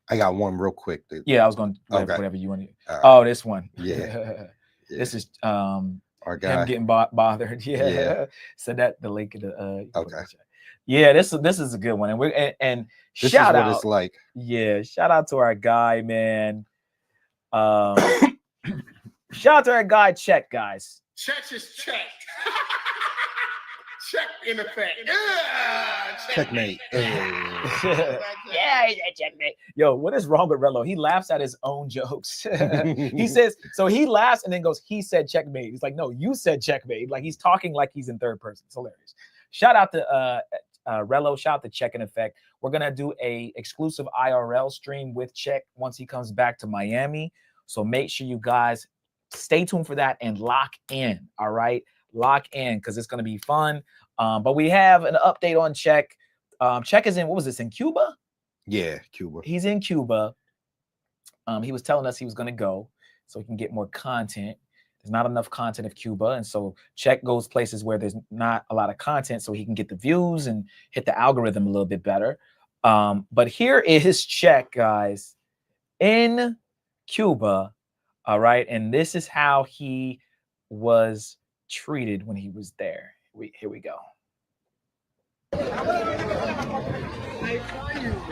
I got one real quick. Yeah, I was going to whatever you want to. Oh, this one. Yeah. This is our guy him getting bothered. Yeah. So that the link in the okay. Yeah, this is a good one. And we're and this shout is what out. It's like. Yeah, shout out to our guy, man. Shout out to our guy, Check, guys. Check is check. Check in effect. Checkmate. Yeah, checkmate. Yo, what is wrong with Rello? He laughs at his own jokes. He says, so he laughs and then goes, he said checkmate. He's like, no, you said checkmate. Like he's talking like he's in third person. It's hilarious. Shout out to Rello. Shout out to Check in Effect. We're gonna do a exclusive IRL stream with Check once he comes back to Miami. So make sure you guys stay tuned for that and lock in. All right, lock in because it's gonna be fun. But we have an update on Check. Check is in, what was this, in Cuba? Yeah, Cuba. He's in Cuba. He was telling us he was going to go so he can get more content. There's not enough content of Cuba. And so Check goes places where there's not a lot of content so he can get the views and hit the algorithm a little bit better. But here is Check, guys, in Cuba. All right. And this is how he was treated when he was there. Here we go. Yo,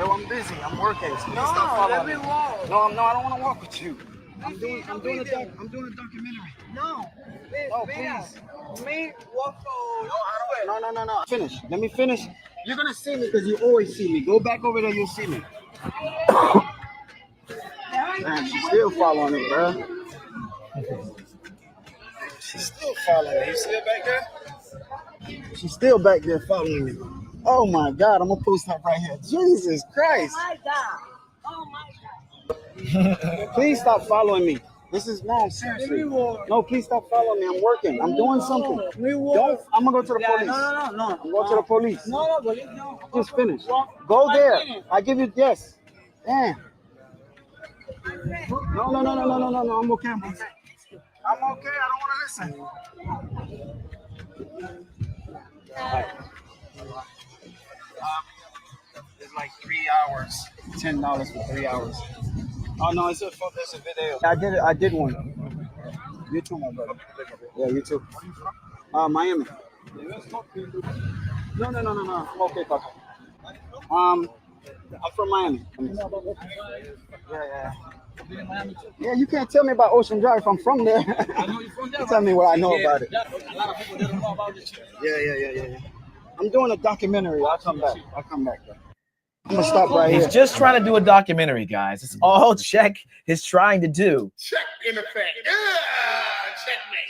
I'm busy. I'm working. So no, let me walk. No, I don't want to walk with you. I'm doing a documentary. No, please. Me, walk. No. Finish. Let me finish. You're gonna see me because you always see me. Go back over there. You'll see me. Man, she's still following me, bro. She's still following me. You see her back there? She's still back there following me. Oh my God, I'm gonna post that right here. Jesus Christ. Oh my God. Please stop following me. This is no, seriously. No, please stop following me. I'm working. I'm doing something. Don't. I'm gonna go to the police. No. I'm going to the police. No. Just finish. Go there. I give you yes. Damn. No. I'm okay. I'm okay. I don't want to listen. It's like 3 hours. $10 for 3 hours. Oh no, it's a video. I did one. You too, my brother. Yeah, you too. Miami. No. Okay, Papa. I'm from Miami. Yeah, you can't tell me about Ocean Drive if I'm from there. You tell me what I know about it. A lot of people don't know about this shit. Yeah. I'm doing a documentary. I'll come back. Bro. I'm gonna stop right here. He's just trying to do a documentary, guys. It's all Check is trying to do. Check in effect. Checkmate.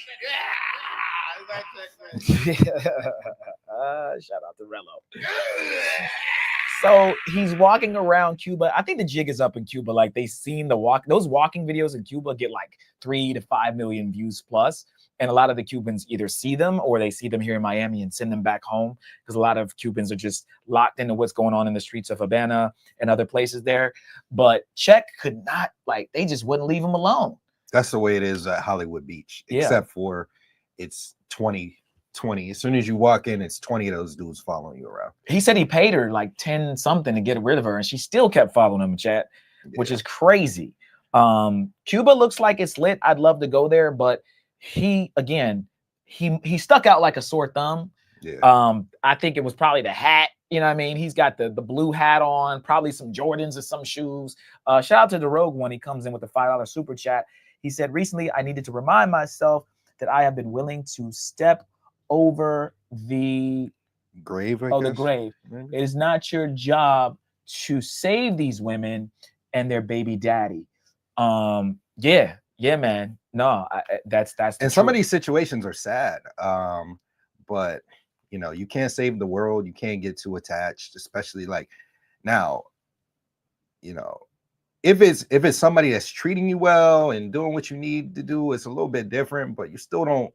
Shout out to Rello. So he's walking around Cuba. I think the jig is up in Cuba. Like they've seen those walking videos in Cuba get like 3 to 5 million views plus. And a lot of the Cubans either see them or they see them here in Miami and send them back home because a lot of Cubans are just locked into what's going on in the streets of Havana and other places there. But Check could not, like, they just wouldn't leave him alone. That's the way it is at Hollywood Beach, except for it's 20. As soon as you walk in, it's 20 of those dudes following you around. He said he paid her like 10 something to get rid of her, and she still kept following him, chat, which is crazy. Cuba looks like it's lit. I'd love to go there, but he stuck out like a sore thumb. I think it was probably the hat. You know what I mean? He's got the blue hat on, probably some Jordans or some shoes. Shout out to the Rogue One. He comes in with a $5 super chat. He said, recently I needed to remind myself that I have been willing to step over the grave. The grave. It is not your job to save these women and their baby daddy. Yeah, man. No, that's and some of these situations are sad. But you know, you can't save the world. You can't get too attached, especially like now, you know, if it's somebody that's treating you well and doing what you need to do, it's a little bit different, but you still don't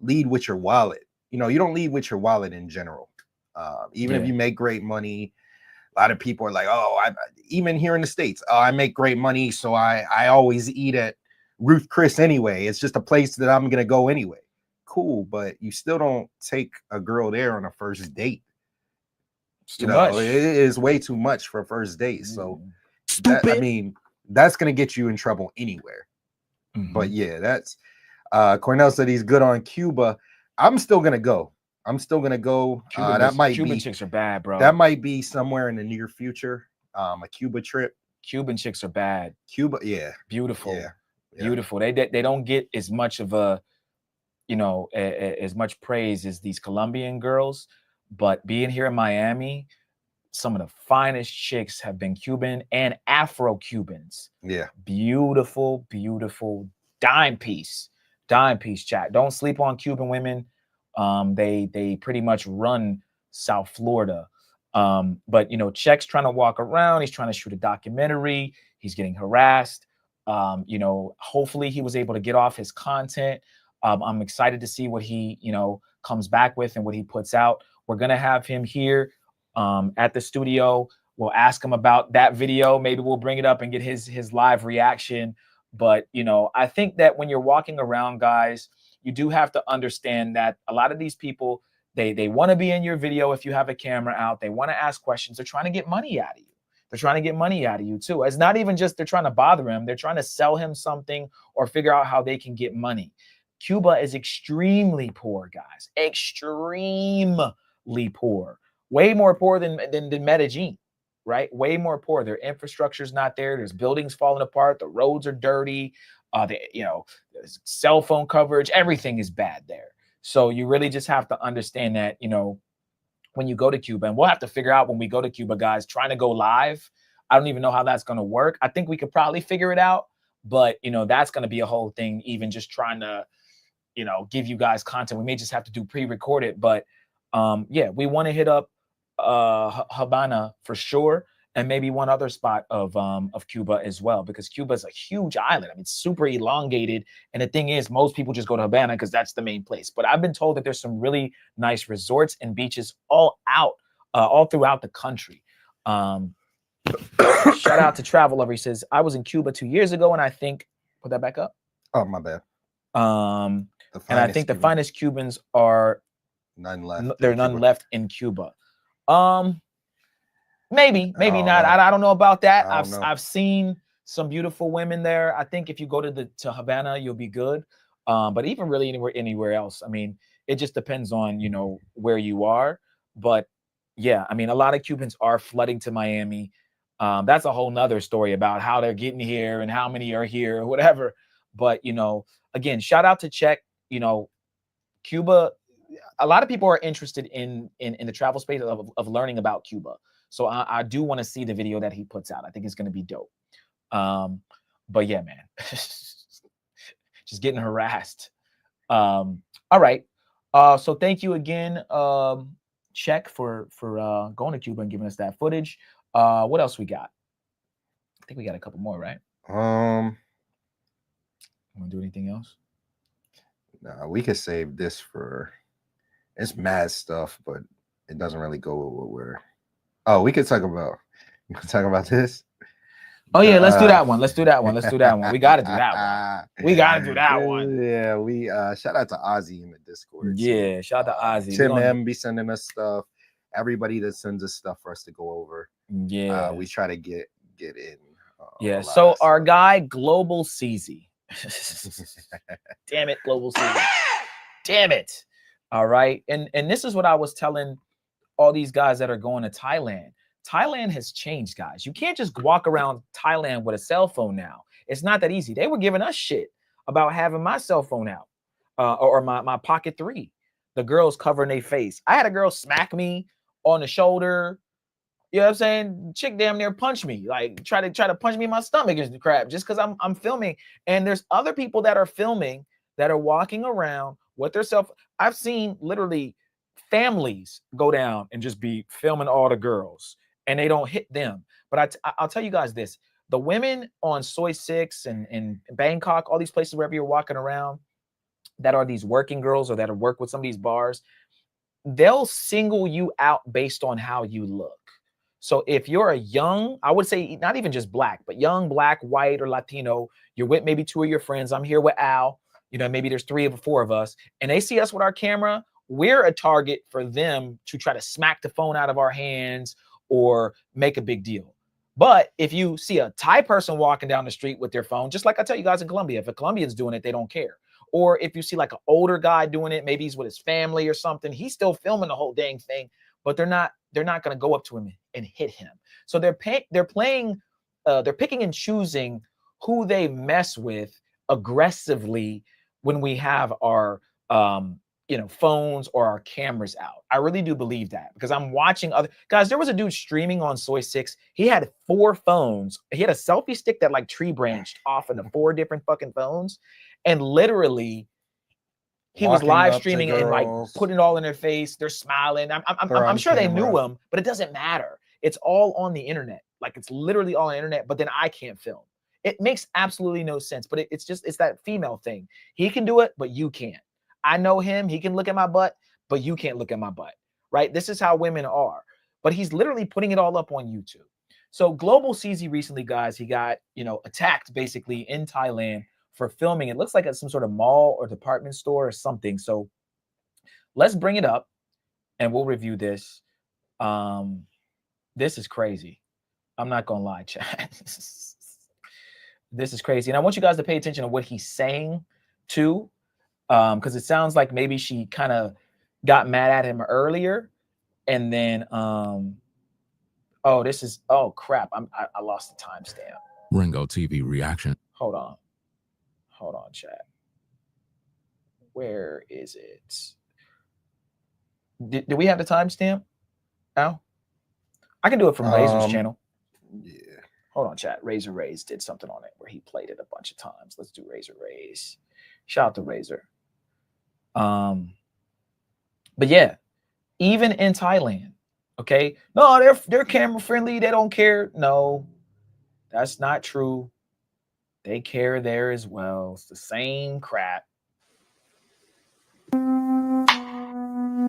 lead with your wallet. You know, you don't lead with your wallet in general. Even if you make great money, a lot of people are like, oh, even here in the States, oh, I make great money, so I always eat at Ruth Chris anyway. It's just a place that I'm gonna go anyway. Cool, but you still don't take a girl there on a first date. Too much. It is way too much for a first date. So I mean, that's gonna get you in trouble anywhere. But yeah, that's Cornell said he's good on Cuba. I'm still gonna go. That might Cuban be chicks are bad, bro. That might be somewhere in the near future. A Cuba trip. Cuban chicks are bad. Cuba, yeah, beautiful. Yeah. Beautiful. They don't get as much of a you know, as much praise as these Colombian girls, but being here in Miami, some of the finest chicks have been Cuban and Afro-Cubans. Yeah. Beautiful, beautiful dime piece chat. Don't sleep on Cuban women. They pretty much run South Florida. But you know, Check's trying to walk around. He's trying to shoot a documentary. He's getting harassed. You know, hopefully he was able to get off his content. I'm excited to see what he, you know, comes back with and what he puts out. We're gonna have him here at the studio. We'll ask him about that video. Maybe we'll bring it up and get his live reaction. But you know, I think that when you're walking around, guys, you do have to understand that a lot of these people, they want to be in your video if you have a camera out. They want to ask questions. They're trying to get money out of you. They're trying to get money out of you too. It's not even just they're trying to bother him. They're trying to sell him something or figure out how they can get money. Cuba is extremely poor, guys. Extremely poor. Way more poor than Medellin, right? Way more poor. Their infrastructure's not there. There's buildings falling apart. The roads are dirty. You know, cell phone coverage, everything is bad there. So you really just have to understand that, you know, when you go to Cuba, and we'll have to figure out when we go to Cuba, guys, trying to go live. I don't even know how that's going to work. I think we could probably figure it out, but you know, that's going to be a whole thing. Even just trying to, you know, give you guys content. We may just have to do pre-recorded, but yeah, we want to hit up Havana for sure, and maybe one other spot of Cuba as well, because Cuba is a huge island. I mean, it's super elongated, and the thing is, most people just go to Havana because that's the main place. But I've been told that there's some really nice resorts and beaches all throughout the country. Shout out to Travel Lover. He says, I was in Cuba 2 years ago, and I think, put that back up. Oh, my bad. And I think the finest Cubans are none left. There are none left in Cuba. Maybe not. I don't know about that. I've seen some beautiful women there. I think if you go to Havana, you'll be good. But even really anywhere else, I mean, it just depends on, you know, where you are. But yeah, I mean, a lot of Cubans are flooding to Miami. That's a whole nother story about how they're getting here and how many are here or whatever. But, you know, again, shout out to Czech. You know, Cuba, a lot of people are interested in the travel space of learning about Cuba. So I do want to see the video that he puts out. I think it's going to be dope. But yeah, man, just getting harassed. All right. So thank you again, Czech, for going to Cuba and giving us that footage. What else we got? I think we got a couple more, right? Want to do anything else? Nah, we could save this for. It's mad stuff, but it doesn't really go with what we're. Oh, we could talk about. You can talk about this. Oh yeah, let's do that one. Let's do that one. Let's do that one. We got to do that one. We got to do that one. Yeah, we shout out to Ozzy in the Discord. Yeah, shout out to Ozzy. Tim M be sending us stuff. Everybody that sends us stuff for us to go over. Yeah, we try to get in. Yeah. So our guy Global CZ. Damn it, Global CZ. Damn it. All right. And this is what I was telling all these guys that are going to Thailand. Thailand has changed, guys. You can't just walk around Thailand with a cell phone now. It's not that easy. They were giving us shit about having my cell phone out or my Pocket 3. The girls covering their face. I had a girl smack me on the shoulder. You know what I'm saying? Chick damn near punch me, like try to punch me in my stomach and crap just because I'm filming. And there's other people that are filming that are walking around with their cell phone. I've seen literally families go down and just be filming all the girls and they don't hit them. But I'll tell you guys this, the women on Soy 6 and Bangkok, all these places wherever you're walking around that are these working girls or that work with some of these bars, they'll single you out based on how you look. So if you're a young, I would say not even just black, but young, black, white, or Latino, you're with maybe 2 of your friends. I'm here with Al, you know, maybe there's 3 or 4 of us, and they see us with our camera, we're a target for them to try to smack the phone out of our hands or make a big deal. But if you see a Thai person walking down the street with their phone, just like I tell you guys in Colombia, if a Colombian's doing it, they don't care. Or if you see like an older guy doing it, maybe he's with his family or something, he's still filming the whole dang thing, but they're not going to go up to him and hit him. So they're picking and choosing who they mess with aggressively when we have our you know, phones or our cameras out. I really do believe that, because I'm watching other guys. There was a dude streaming on Soy 6. He had 4 phones. He had a selfie stick that like tree branched off into 4 different fucking phones, and literally he was Walking live up to streaming and like girls. putting it all in their face. They're smiling. I'm Throwing sure they knew camera. him, but it doesn't matter. It's all on the internet. Like, it's literally all on the internet, but then I can't film. It makes absolutely no sense, but it's that female thing. He can do it, but you can't. I know him. He can look at my butt, but you can't look at my butt, right? This is how women are. But he's literally putting it all up on YouTube. So Global CZ recently, guys, he got, you know, attacked basically in Thailand for filming. It looks like at some sort of mall or department store or something. So let's bring it up and we'll review this. This is crazy. I'm not gonna lie, chat. This is crazy. And I want you guys to pay attention to what he's saying too. Because it sounds like maybe she kind of got mad at him earlier, and then oh crap, I lost the timestamp. Ringo TV reaction. Hold on, chat. Where is it? Do we have the timestamp? Al? I can do it from Razor's channel. Yeah. Hold on, chat. Razor Rays did something on it where he played it a bunch of times. Let's do Razor Rays. Shout out to Razor. But yeah, even in Thailand, okay, no, they're camera friendly, they don't care. No, that's not true. They care there as well. It's the same crap. All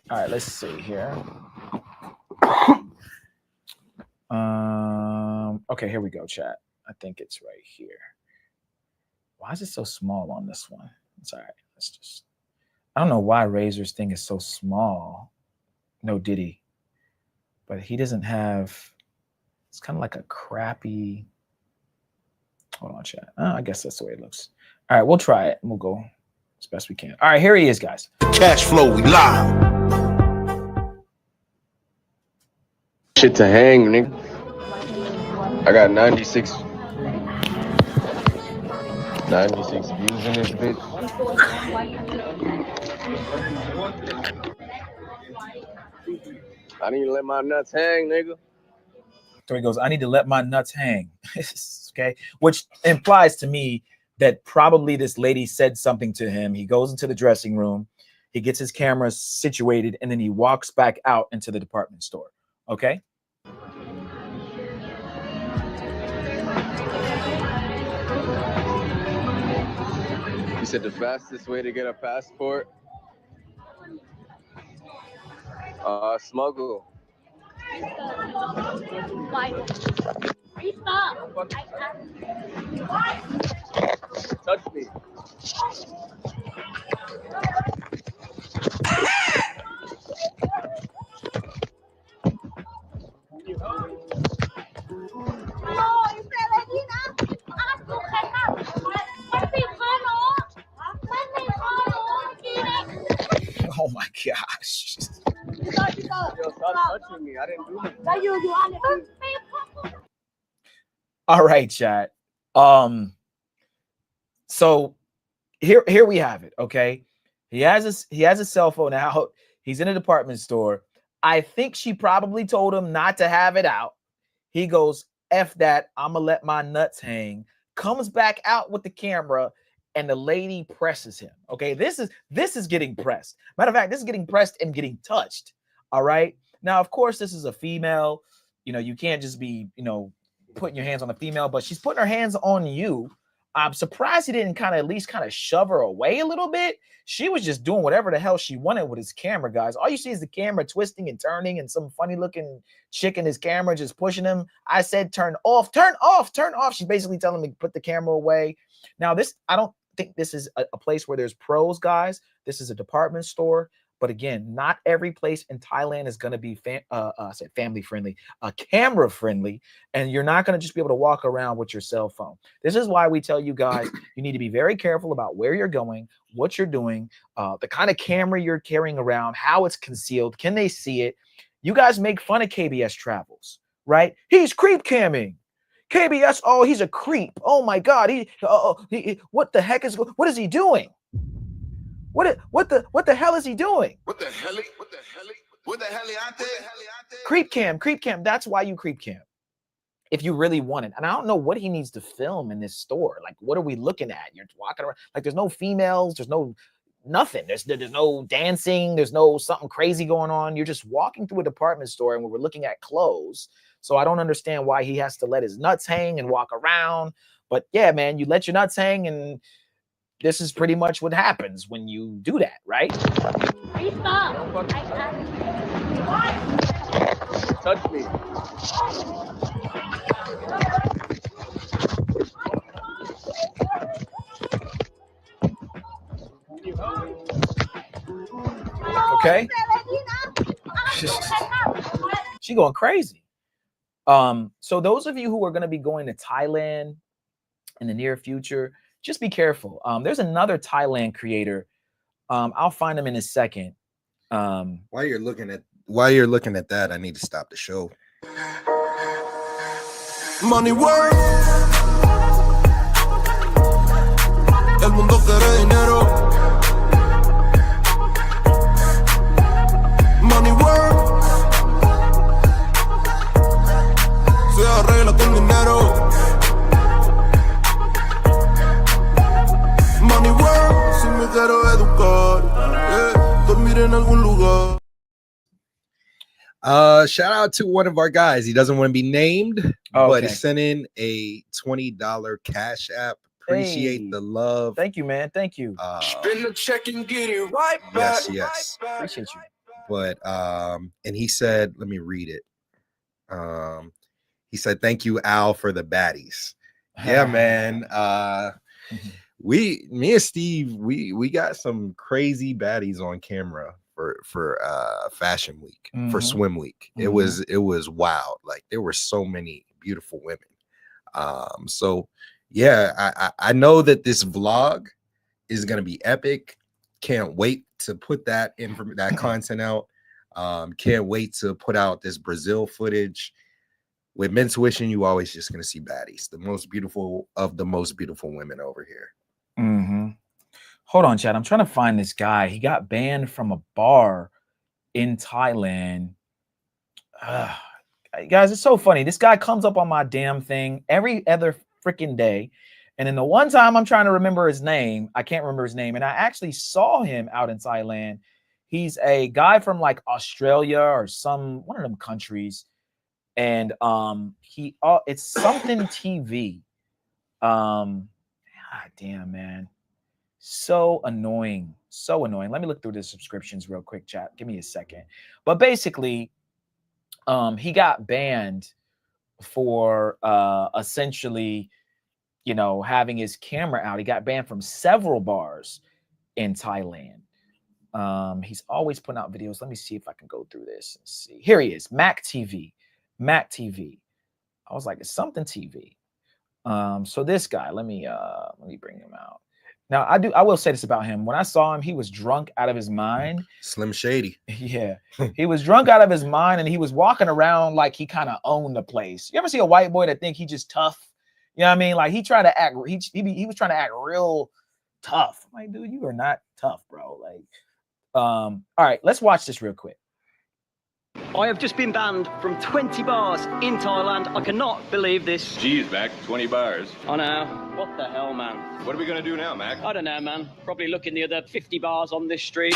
right, let's see here. Okay, here we go, chat. I think it's right here. Why is it so small on this one? It's all right. Let's just, I don't know why Razor's thing is so small. No Diddy. But he doesn't have, it's kind of like a crappy, hold on, chat. I guess that's the way it looks. All right, we'll try it and we'll go as best we can. All right, here he is, guys. Cash flow, we live. Shit to hang, nigga. I got 96 views in this bitch. I need to let my nuts hang, nigga. So he goes, I need to let my nuts hang. Okay, which implies to me that probably this lady said something to him. He goes into the dressing room, he gets his camera situated, and then he walks back out into the department store. Okay. You said the fastest way to get a passport? Smuggle. Touch me. Oh my gosh. Yo, stop touching me. I didn't do it. All right, chat. So here we have it. Okay, he has a cell phone out. He's in a department store. I think she probably told him not to have it out. He goes, F that, I'm gonna let my nuts hang. Comes back out with the camera, and the lady presses him. Okay, this is getting pressed. Matter of fact, this is getting pressed and getting touched. All right. Now, of course, this is a female. You know, you can't just be, you know, putting your hands on the female, but she's putting her hands on you. I'm surprised he didn't at least shove her away a little bit. She was just doing whatever the hell she wanted with his camera, guys. All you see is the camera twisting and turning, and some funny looking chick in his camera just pushing him. I said, turn off, turn off, turn off. She's basically telling him to put the camera away. Now, I don't think this is a place where there's pros, guys. This is a department store. But again, not every place in Thailand is going to be family friendly, camera friendly, and you're not going to just be able to walk around with your cell phone. This is why we tell you guys you need to be very careful about where you're going, what you're doing, the kind of camera you're carrying around, how it's concealed, can they see it? You guys make fun of KBS Travels, right? He's creep camming. KBS, oh, he's a creep. Oh my God, what the heck what is he doing? What the hell is he doing? What the hell? Creep cam. That's why you creep cam. If you really want it. And I don't know what he needs to film in this store. Like, what are we looking at? You're walking around. Like, there's no females. There's no nothing. There's no dancing. There's no something crazy going on. You're just walking through a department store and we're looking at clothes. So I don't understand why he has to let his nuts hang and walk around. But yeah, man, you let your nuts hang, and this is pretty much what happens when you do that, right? Please stop. Touch me. Okay. She going crazy. So those of you who are going to be going to Thailand in the near future, just be careful. There's another Thailand creator. I'll find him in a second. While you're looking at that, I need to stop the show. Money work. El mundo quiere dinero. Money work. Se arregla con dinero. Money work. Si me quiero educar, dormir en algún lugar. Shout out to one of our guys. He doesn't want to be named, but he sent in a $20 cash app. Appreciate the love. Thank you, man. Thank you. Spin the check and get it right back. Yes. Appreciate you. But and he said, let me read it. He said, "Thank you, Al, for the baddies." Yeah, man. Me and Steve, we got some crazy baddies on camera for fashion week, for swim week. It was wild. Like, there were so many beautiful women. So yeah, I know that this vlog is gonna be epic. Can't wait to put that content out. Can't wait to put out this Brazil footage. With Men's Tuition, you always just gonna see baddies, the most beautiful of the most beautiful women over here. Hold on, Chad. I'm trying to find this guy. He got banned from a bar in Thailand. Guys, it's so funny. This guy comes up on my damn thing every other freaking day. And then the one time I'm trying to remember his name, I can't remember his name. And I actually saw him out in Thailand. He's a guy from like Australia or one of them countries. And it's something TV. God damn, man. So annoying. Let me look through the subscriptions real quick, chat. Give me a second. But basically, he got banned for essentially, having his camera out. He got banned from several bars in Thailand. He's always putting out videos. Let me see if I can go through this and see. Here he is, Mac TV. I was like, it's something TV. So this guy, let me bring him out. Now, I will say this about him. When I saw him, he was drunk out of his mind. Slim Shady. Yeah. He was drunk out of his mind, and he was walking around like he kind of owned the place. You ever see a white boy that think he just tough? You know what I mean? Like, he tried to act, he was trying to act real tough. I'm like, dude, you are not tough, bro. Like, all right, let's watch this real quick. I have just been banned from 20 bars in Thailand. I cannot believe this. Jeez, Mac, 20 bars. I know. What the hell, man? What are we going to do now, Mac? I don't know, man. Probably look in the other 50 bars on this street.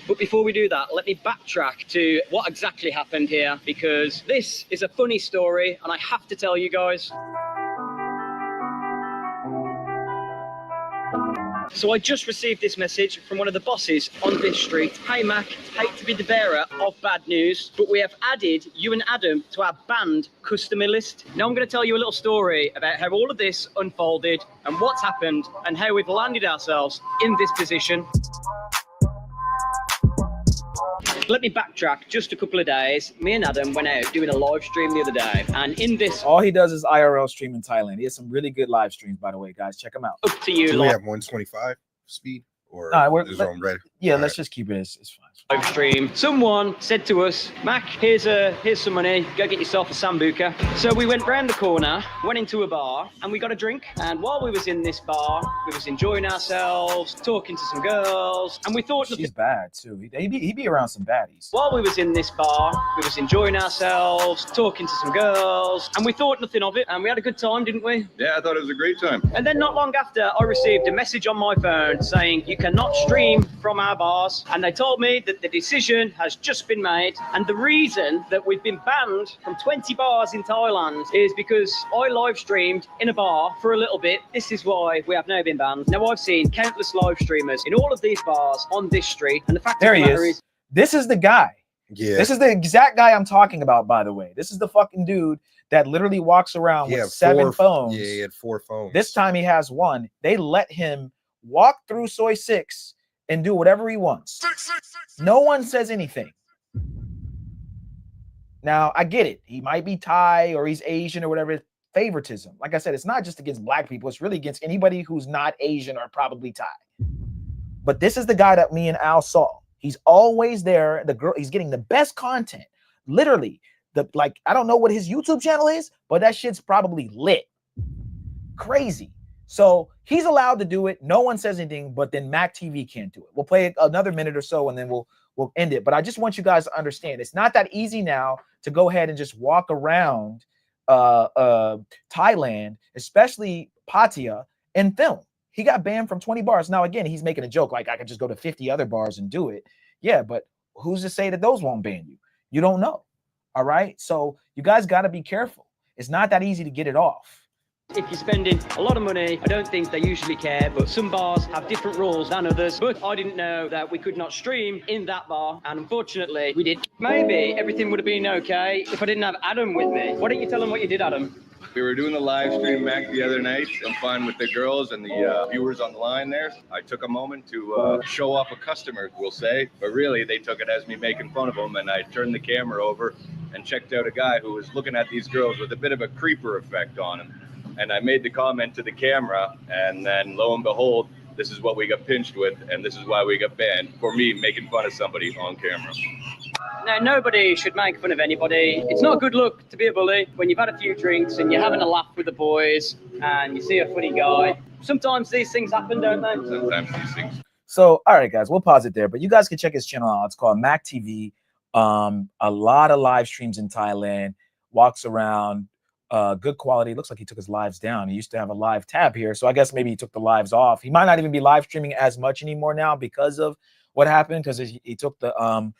But before we do that, let me backtrack to what exactly happened here, because this is a funny story and I have to tell you guys. So I just received this message from one of the bosses on this street. Hey Mac, hate to be the bearer of bad news, but we have added you and Adam to our banned customer list. Now I'm going to tell you a little story about how all of this unfolded and what's happened and how we've landed ourselves in this position. Let me backtrack just a couple of days. Me and Adam went out doing a live stream the other day, and in this, all he does is IRL stream in Thailand. He has some really good live streams, by the way, guys. Check him out. Up to you. Do we have 125 speed? Or Nah, is on ready? Yeah, All let's right. just keep it. It's fine. Live stream. Someone said to us, Mac, here's some money. Go get yourself a sambuca. So we went round the corner, went into a bar, and we got a drink. And while we was in this bar, we was enjoying ourselves, talking to some girls, and we thought she's bad too. He be around some baddies. While we was in this bar, we was enjoying ourselves, talking to some girls, and we thought nothing of it. And we had a good time, didn't we? Yeah, I thought it was a great time. And then not long after, I received a message on my phone saying you cannot stream from our bars. And they told me that the decision has just been made. And the reason that we've been banned from 20 bars in Thailand is because I live streamed in a bar for a little bit. This is why we have now been banned. Now, I've seen countless live streamers in all of these bars on this street. And the fact There of he the matter is. is, This is the guy. Yeah. This is the exact guy I'm talking about, by the way. This is the fucking dude that literally walks around with 7 phones. Yeah, he had 4 phones. This time he has 1. They let him walk through Soy 6 and do whatever he wants. No one says anything. Now, I get it. He might be Thai or he's Asian or whatever. Favoritism. Like I said, it's not just against black people. It's really against anybody who's not Asian or probably Thai. But this is the guy that me and Al saw. He's always there. The girl, he's getting the best content. Literally, I don't know what his YouTube channel is, but that shit's probably lit. Crazy. So he's allowed to do it. No one says anything, but then Mac TV can't do it. We'll play another minute or so and then we'll end it. But I just want you guys to understand it's not that easy now to go ahead and just walk around Thailand, especially Pattaya, and film. He got banned from 20 bars. Now, again, he's making a joke like I could just go to 50 other bars and do it. Yeah, but who's to say that those won't ban you? You don't know. All right. So you guys got to be careful. It's not that easy to get it off. if you're spending a lot of money, I don't think they usually care, but some bars have different rules than others. But I didn't know that we could not stream in that bar, and unfortunately we did. Maybe everything would have been okay if I didn't have Adam with me. Why don't you tell them what you did, Adam? We were doing the live stream, Mac, the other night. I'm fine with the girls and the viewers on the line there. I took a moment to show off a customer, we'll say, but really they took it as me making fun of them, and I turned the camera over and checked out a guy who was looking at these girls with a bit of a creeper effect on him. And I made the comment to the camera, and then lo and behold, this is what we got pinched with, and this is why we got banned, for me making fun of somebody on camera. Now, nobody should make fun of anybody. It's not a good look to be a bully when you've had a few drinks and you're having a laugh with the boys and you see a funny guy. Sometimes these things happen, don't they? Sometimes these things. So, all right, guys, we'll pause it there. But you guys can check his channel out. It's called Mac TV. A lot of live streams in Thailand. Walks around. Good quality. Looks like he took his lives down. He used to have a live tab here, so I guess maybe he took the lives off. He might not even be live streaming as much anymore now because of what happened, because he took the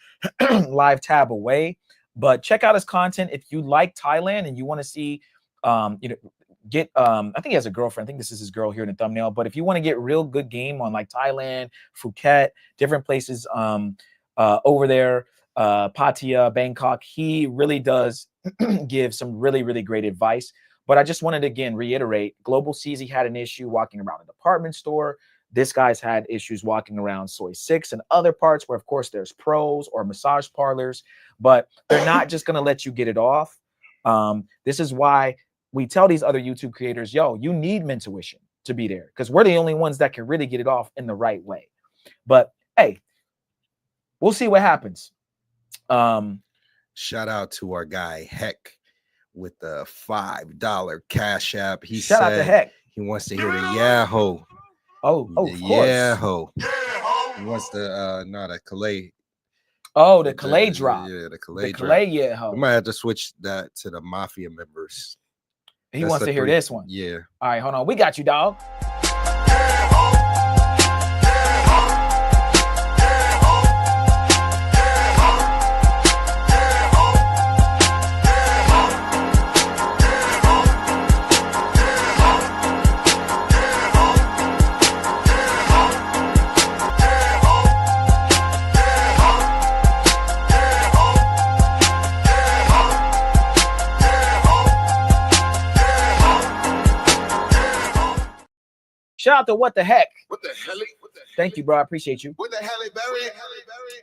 live tab away. But check out his content if you like Thailand and you want to see I think he has a girlfriend. I think this is his girl here in the thumbnail. But if you want to get real good game on like Thailand, Phuket, different places over there, Pattaya, Bangkok, he really does give some really, really great advice. But I just wanted to, again, reiterate, Global CZ had an issue walking around a department store. This guy's had issues walking around Soy 6 and other parts where, of course, there's pros or massage parlors, but they're not just going to let you get it off. This is why we tell these other YouTube creators, yo, you need Mentuition to be there, because we're the only ones that can really get it off in the right way. But, hey, we'll see what happens. Shout out to our guy Heck with the $5 Cash App. He Shout out to Heck. He wants to hear the Yahoo. Oh, of course. Yahoo. He wants the not a Calais. Oh, the Calais drop. Yeah, the Calais drop. Calais, yeah. We might have to switch that to the Mafia members. He wants to hear this one. Yeah. All right, hold on. We got you, dog. Shout out to What the Heck. What the hell? Thank you, bro. I appreciate you. What the hell, Barry?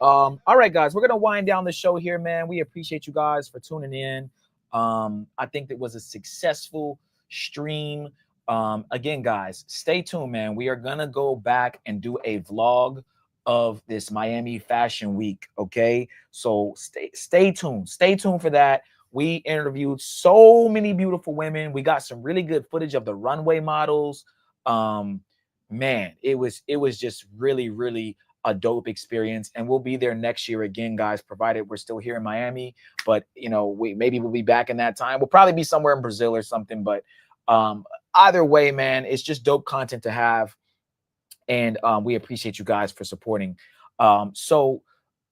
All right, guys, we're gonna wind down the show here, man. We appreciate you guys for tuning in. I think it was a successful stream. Again, guys, stay tuned, man. We are gonna go back and do a vlog of this Miami Fashion Week. Okay, so stay tuned. Stay tuned for that. We interviewed so many beautiful women. We got some really good footage of the runway models. Man, it was just really a dope experience, and we'll be there next year again, guys, provided we're still here in Miami. But you know, maybe we'll be back in that time. We'll probably be somewhere in Brazil or something. But either way, man, it's just dope content to have, and we appreciate you guys for supporting. Yeah,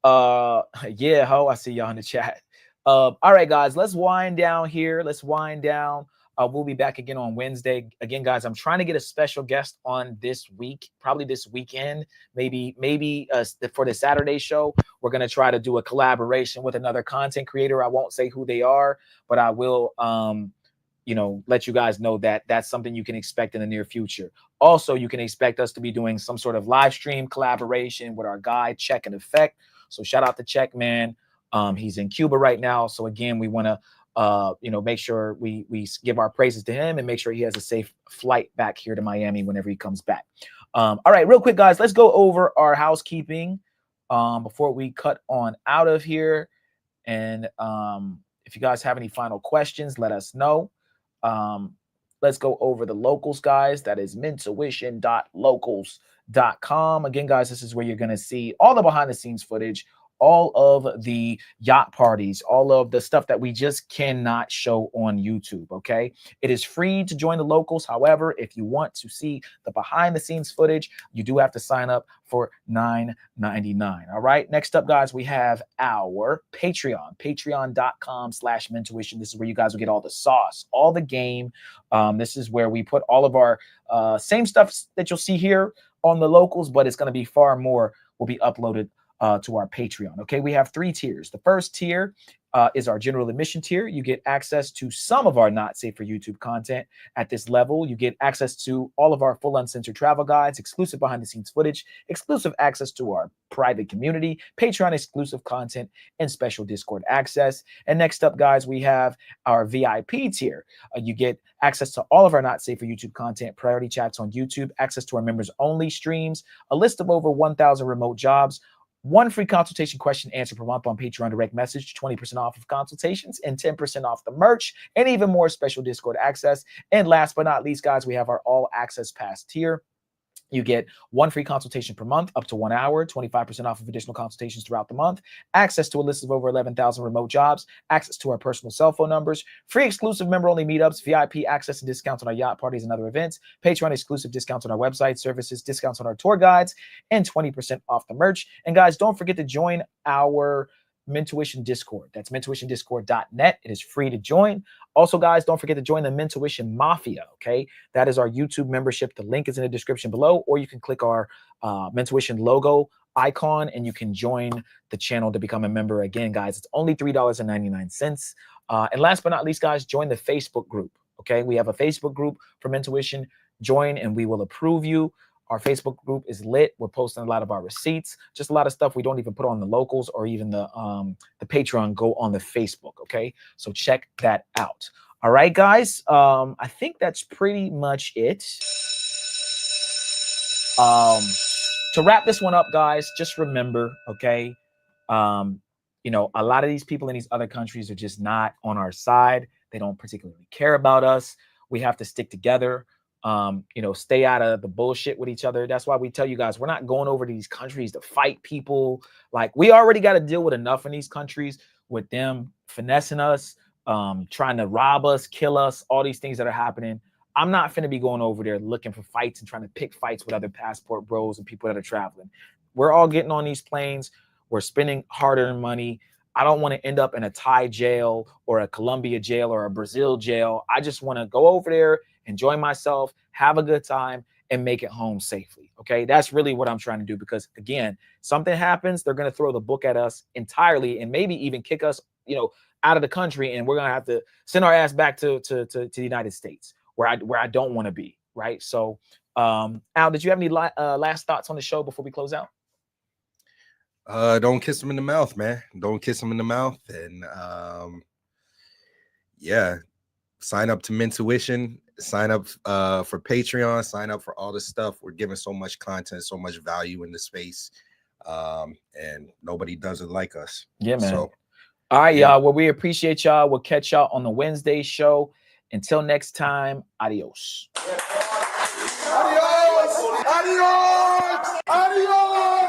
ho, I see y'all in the chat. All right, guys, let's wind down here. Let's wind down. We'll be back again on Wednesday. Again, guys, I'm trying to get a special guest on this week, probably this weekend, maybe for the Saturday show. We're going to try to do a collaboration with another content creator. I won't say who they are, but I will, you know, let you guys know that that's something you can expect in the near future. Also, you can expect us to be doing some sort of live stream collaboration with our guy, Check and Effect. So shout out to Check, man. He's in Cuba right now. So again, we want to, you know, make sure we give our praises to him and make sure he has a safe flight back here to Miami whenever he comes back. All right, real quick, guys, let's go over our housekeeping before we cut on out of here. And if you guys have any final questions, let us know. Let's go over the locals, guys. That is mintuition.locals.com. Again, guys, this is where you're going to see all the behind the scenes footage, all of the yacht parties, all of the stuff that we just cannot show on YouTube, okay? It is free to join the locals. However, if you want to see the behind the scenes footage, you do have to sign up for $9.99. All right, next up, guys, we have our Patreon, patreon.com/mintuition. This is where you guys will get all the sauce, all the game. This is where we put all of our same stuff that you'll see here on the locals, but it's going to be far more will be uploaded to our Patreon. Okay, we have 3 tiers. The first tier is our general admission tier. You get access to some of our not safe for YouTube content. At this level, you get access to all of our full uncensored travel guides, exclusive behind the scenes footage, exclusive access to our private community, Patreon exclusive content, and special Discord access. And next up, guys, we have our VIP tier. You get access to all of our not safe for YouTube content, priority chats on YouTube, access to our members only streams, a list of over 1,000 remote jobs, 1 free consultation question answer per month on Patreon direct message, 20% off of consultations and 10% off the merch, and even more special Discord access. And last but not least, guys, we have our all access pass tier. You get 1 free consultation per month, up to 1 hour, 25% off of additional consultations throughout the month, access to a list of over 11,000 remote jobs, access to our personal cell phone numbers, free exclusive member-only meetups, VIP access and discounts on our yacht parties and other events, Patreon exclusive discounts on our website, services, discounts on our tour guides, and 20% off the merch. And guys, don't forget to join our Mintuition Discord. That's mintuitiondiscord.net. It is free to join. Also, guys, don't forget to join the Mintuition Mafia, okay? That is our YouTube membership. The link is in the description below, or you can click our Mintuition logo icon and you can join the channel to become a member. Again, guys, it's only $3.99. And last but not least, guys, join the Facebook group, okay? We have a Facebook group for Mintuition. Join and we will approve you. Our Facebook group is lit. We're posting a lot of our receipts, just a lot of stuff we don't even put on the locals or even the Patreon go on the Facebook. Okay, so check that out. All right, guys. I think that's pretty much it. To wrap this one up, guys, just remember, okay, you know, a lot of these people in these other countries are just not on our side. They don't particularly care about us. We have to stick together. You know, stay out of the bullshit with each other. That's why we tell you guys, we're not going over to these countries to fight people. Like, we already got to deal with enough in these countries with them finessing us, trying to rob us, kill us, all these things that are happening. I'm not finna be going over there looking for fights and trying to pick fights with other passport bros and people that are traveling. We're all getting on these planes. We're spending hard-earned money. I don't want to end up in a Thai jail or a Colombia jail or a Brazil jail. I just want to go over there, enjoy myself, have a good time, and make it home safely. Okay, that's really what I'm trying to do, because again, something happens, they're going to throw the book at us entirely and maybe even kick us, you know, out of the country, and we're going to have to send our ass back to the United States where I don't want to be, right? So, Al, did you have any last thoughts on the show before we close out? Don't kiss them in the mouth, man. Don't kiss them in the mouth. And yeah, sign up to Mintuition, sign up for Patreon, sign up for all this stuff. We're giving so much content, so much value in the space, and nobody does it like us. Yeah, man. So, all right, y'all. Well, we appreciate y'all. We'll catch y'all on the Wednesday show. Until next time, adios. Adios! Adios! Adios!